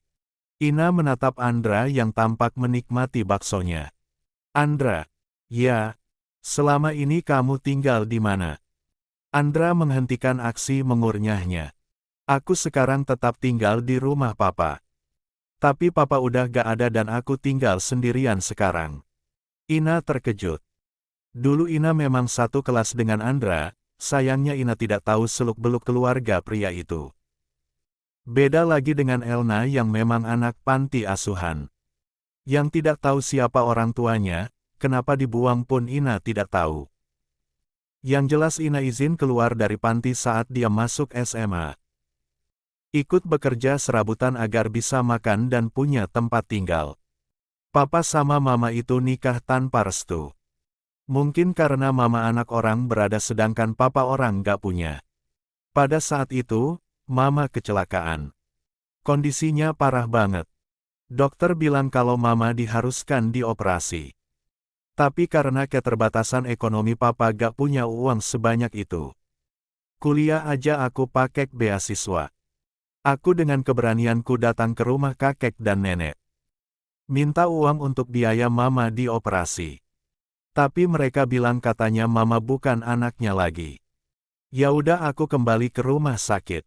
A: Ina menatap Andra yang tampak menikmati baksonya. Andra. Ya. Selama ini kamu tinggal di mana? Andra menghentikan aksi mengurnyahnya. Aku sekarang tetap tinggal di rumah papa. Tapi papa udah gak ada dan aku tinggal sendirian sekarang. Ina terkejut. Dulu Ina memang satu kelas dengan Andra, sayangnya Ina tidak tahu seluk-beluk keluarga pria itu. Beda lagi dengan Elna yang memang anak panti asuhan. Yang tidak tahu siapa orang tuanya, kenapa dibuang pun Ina tidak tahu. Yang jelas Ina izin keluar dari panti saat dia masuk SMA. Ikut bekerja serabutan agar bisa makan dan punya tempat tinggal. Papa sama mama itu nikah tanpa restu. Mungkin karena mama anak orang berada sedangkan papa orang gak punya. Pada saat itu, mama kecelakaan. Kondisinya parah banget. Dokter bilang kalau mama diharuskan dioperasi. Tapi karena keterbatasan ekonomi papa gak punya uang sebanyak itu. Kuliah aja aku pakai beasiswa. Aku dengan keberanianku datang ke rumah kakek dan nenek. Minta uang untuk biaya mama dioperasi. Tapi mereka bilang katanya mama bukan anaknya lagi. Ya udah aku kembali ke rumah sakit.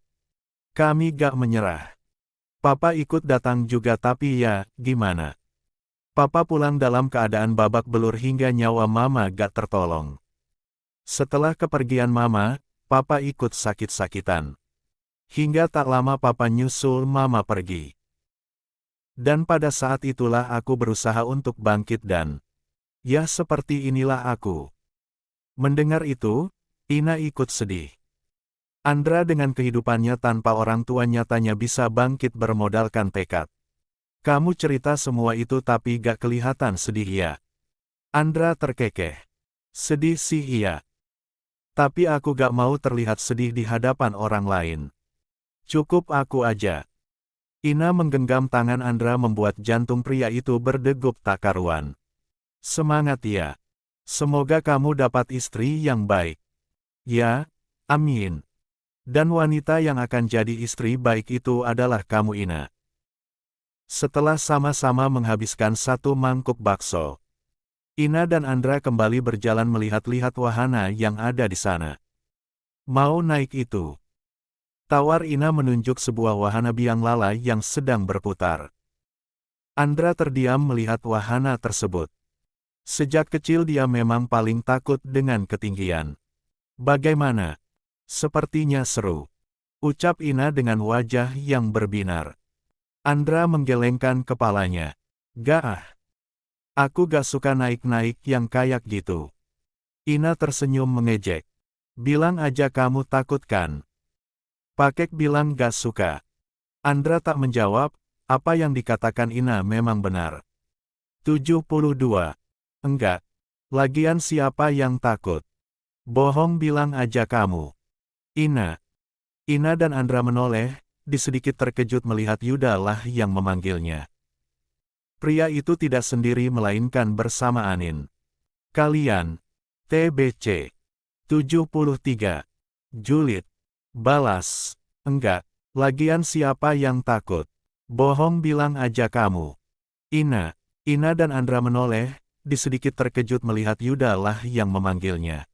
A: Kami gak menyerah. Papa ikut datang juga tapi ya, gimana? Papa pulang dalam keadaan babak belur hingga nyawa mama gak tertolong. Setelah kepergian mama, papa ikut sakit-sakitan. Hingga tak lama papa nyusul mama pergi. Dan pada saat itulah aku berusaha untuk bangkit dan, ya seperti inilah aku. Mendengar itu, Ina ikut sedih. Andra dengan kehidupannya tanpa orang tua nyatanya bisa bangkit bermodalkan tekad. Kamu cerita semua itu tapi gak kelihatan sedih ya. Andra terkekeh. Sedih sih iya. Tapi aku gak mau terlihat sedih di hadapan orang lain. Cukup aku aja. Ina menggenggam tangan Andra membuat jantung pria itu berdegup tak karuan. Semangat ya. Semoga kamu dapat istri yang baik. Ya, amin. Dan wanita yang akan jadi istri baik itu adalah kamu Ina. Setelah sama-sama menghabiskan satu mangkuk bakso, Ina dan Andra kembali berjalan melihat-lihat wahana yang ada di sana. Mau naik itu? Tawar Ina menunjuk sebuah wahana biang lala yang sedang berputar. Andra terdiam melihat wahana tersebut. Sejak kecil dia memang paling takut dengan ketinggian. Bagaimana? Sepertinya seru. Ucap Ina dengan wajah yang berbinar. Andra menggelengkan kepalanya. Gak ah. Aku gak suka naik-naik yang kayak gitu. Ina tersenyum mengejek. Bilang aja kamu takut kan? Pakek bilang gak suka. Andra tak menjawab, Apa yang dikatakan Ina memang benar. 72. Enggak. Lagian siapa yang takut? Bohong bilang aja kamu. Ina. Ina dan Andra menoleh, sedikit terkejut melihat Yuda lah yang memanggilnya. Pria itu tidak sendiri melainkan bersama Anin. Kalian. TBC. 73. Julid. Balas. Enggak. Lagian siapa yang takut? Bohong bilang aja kamu. Ina. Ina dan Andra menoleh, sedikit terkejut melihat Yuda lah yang memanggilnya.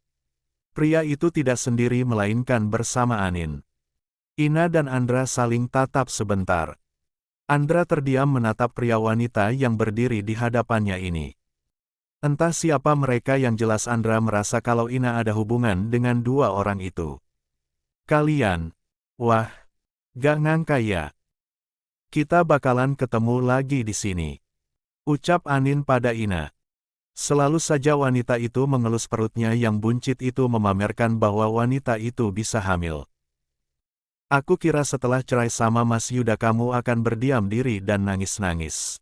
A: Pria itu tidak sendiri melainkan bersama Anin. Ina dan Andra saling tatap sebentar. Andra terdiam menatap pria wanita yang berdiri di hadapannya ini. Entah siapa mereka yang jelas Andra merasa kalau Ina ada hubungan dengan dua orang itu. Kalian. Wah. Gak ngangka ya. Kita bakalan ketemu lagi di sini. Ucap Anin pada Ina. Selalu saja wanita itu mengelus perutnya yang buncit itu memamerkan bahwa wanita itu bisa hamil. Aku kira setelah cerai sama Mas Yuda kamu akan berdiam diri dan nangis-nangis.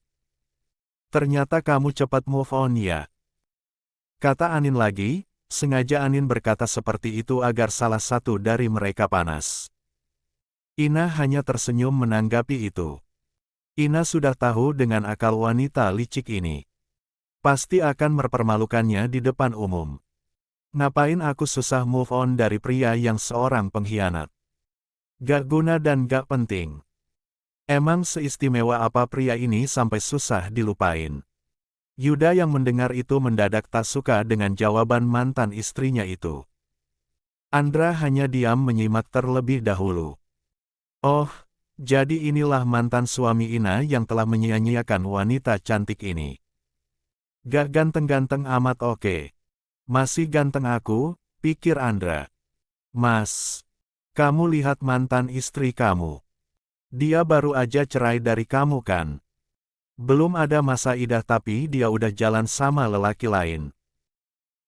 A: Ternyata kamu cepat move on ya. Kata Anin lagi, sengaja Anin berkata seperti itu agar salah satu dari mereka panas. Ina hanya tersenyum menanggapi itu. Ina sudah tahu dengan akal wanita licik ini. Pasti akan mempermalukannya di depan umum. Ngapain aku susah move on dari pria yang seorang pengkhianat? Gak guna dan gak penting. Emang seistimewa apa pria ini sampai susah dilupain? Yuda yang mendengar itu mendadak tak suka dengan jawaban mantan istrinya itu. Andra hanya diam menyimak terlebih dahulu. Oh, jadi inilah mantan suami Ina yang telah menyia-nyiakan wanita cantik ini. Gak ganteng-ganteng amat oke. Masih ganteng aku, pikir Andra. Mas, kamu lihat mantan istri kamu. Dia baru aja cerai dari kamu kan? Belum ada masa idah tapi dia udah jalan sama lelaki lain.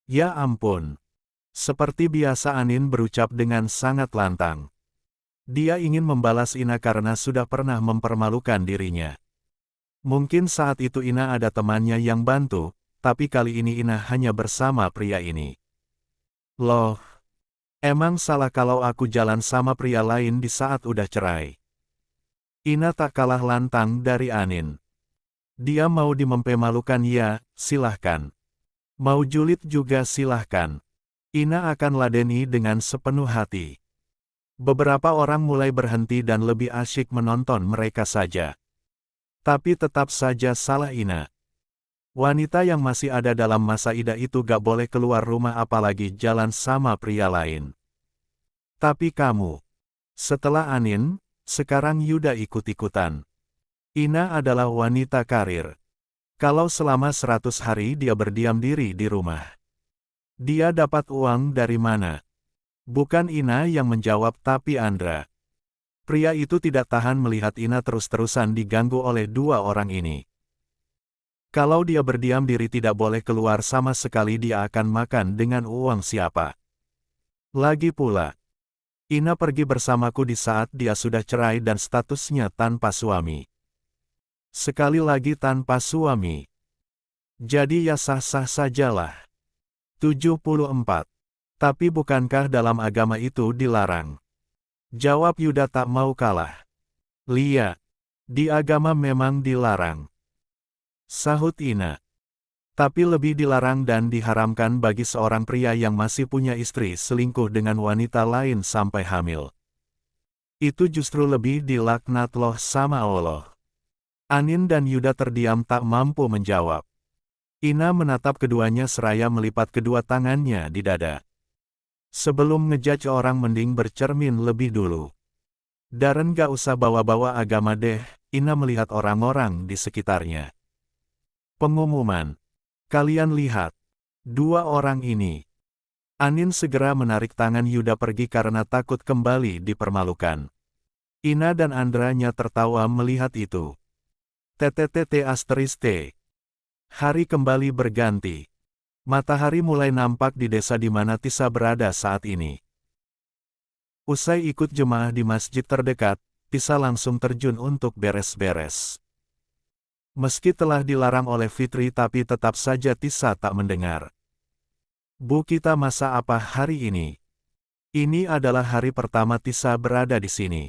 A: Ya ampun. Seperti biasa Anin berucap dengan sangat lantang. Dia ingin membalas Ina karena sudah pernah mempermalukan dirinya. Mungkin saat itu Ina ada temannya yang bantu, tapi kali ini Ina hanya bersama pria ini. Loh, emang salah kalau aku jalan sama pria lain di saat udah cerai? Ina tak kalah lantang dari Anin. Dia mau dimempemalukan ya, silahkan. Mau julid juga silahkan. Ina akan ladeni dengan sepenuh hati. Beberapa orang mulai berhenti dan lebih asyik menonton mereka saja. Tapi tetap saja salah Ina. Wanita yang masih ada dalam masa idah itu gak boleh keluar rumah apalagi jalan sama pria lain. Tapi kamu. Setelah Anin, sekarang Yuda ikut-ikutan. Ina adalah wanita karir. Kalau selama 100 hari dia berdiam diri di rumah. Dia dapat uang dari mana? Bukan Ina yang menjawab tapi Andra. Pria itu tidak tahan melihat Ina terus-terusan diganggu oleh dua orang ini. Kalau dia berdiam diri tidak boleh keluar sama sekali dia akan makan dengan uang siapa. Lagi pula, Ina pergi bersamaku di saat dia sudah cerai dan statusnya tanpa suami. Sekali lagi tanpa suami. Jadi ya sah-sah sajalah. 74. Tapi bukankah dalam agama itu dilarang? Jawab Yuda tak mau kalah. Lia. Di agama memang dilarang. Sahut Ina. Tapi lebih dilarang dan diharamkan bagi seorang pria yang masih punya istri selingkuh dengan wanita lain sampai hamil. Itu justru lebih dilaknat loh sama Allah. Anin dan Yuda terdiam tak mampu menjawab. Ina menatap keduanya seraya melipat kedua tangannya di dada. Sebelum ngejudge orang mending bercermin lebih dulu. Darren gak usah bawa-bawa agama deh, Ina melihat orang-orang di sekitarnya. Pengumuman. Kalian lihat. Dua orang ini. Anin segera menarik tangan Yuda pergi karena takut kembali dipermalukan. Ina dan Andranya tertawa melihat itu. TTTT *T. Hari kembali berganti. Matahari mulai nampak di desa di mana Tisa berada saat ini. Usai ikut jemaah di masjid terdekat, Tisa langsung terjun untuk beres-beres. Meski telah dilarang oleh Fitri tapi tetap saja Tisa tak mendengar. Bu, kita masak apa hari ini? Ini adalah hari pertama Tisa berada di sini.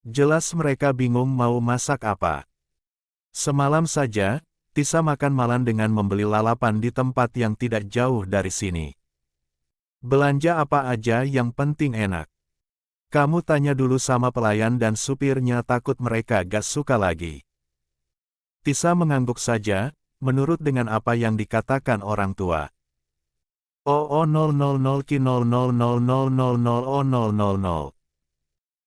A: Jelas mereka bingung mau masak apa. Semalam saja, Tisa makan malam dengan membeli lalapan di tempat yang tidak jauh dari sini. Belanja apa aja yang penting enak. Kamu tanya dulu sama pelayan dan supirnya, takut mereka gak suka lagi. Tisa mengangguk saja, menurut dengan apa yang dikatakan orang tua. Oh 000 ki 0000000.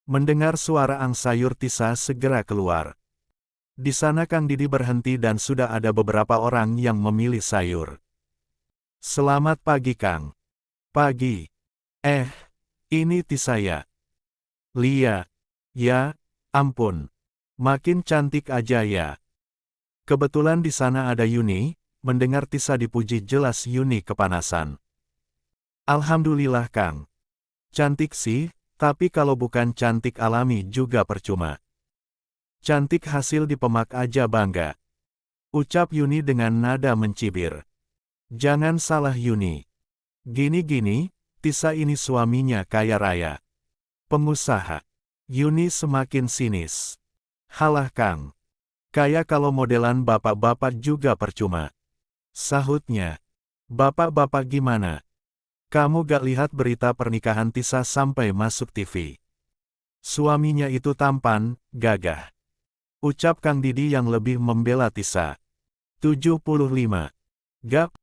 A: Mendengar suara ang sayur, Tisa segera keluar. Di sana Kang Didi berhenti dan sudah ada beberapa orang yang memilih sayur. Selamat pagi Kang. Pagi. Ini Tisa ya. Lia. Ya, ampun. Makin cantik aja ya. Kebetulan di sana ada Yuni. Mendengar Tisa dipuji, jelas Yuni kepanasan. Alhamdulillah Kang. Cantik sih, tapi kalau bukan cantik alami juga percuma. Cantik hasil dipemak aja bangga. Ucap Yuni dengan nada mencibir. Jangan salah Yuni. Gini-gini, Tisa ini suaminya kaya raya. Pengusaha. Yuni semakin sinis. Halah Kang. Kaya kalau modelan bapak-bapak juga percuma. Sahutnya. Bapak-bapak gimana? Kamu gak lihat berita pernikahan Tisa sampai masuk TV? Suaminya itu tampan, gagah. Ucap Kang Didi yang lebih membela Tisa. 75. Gap.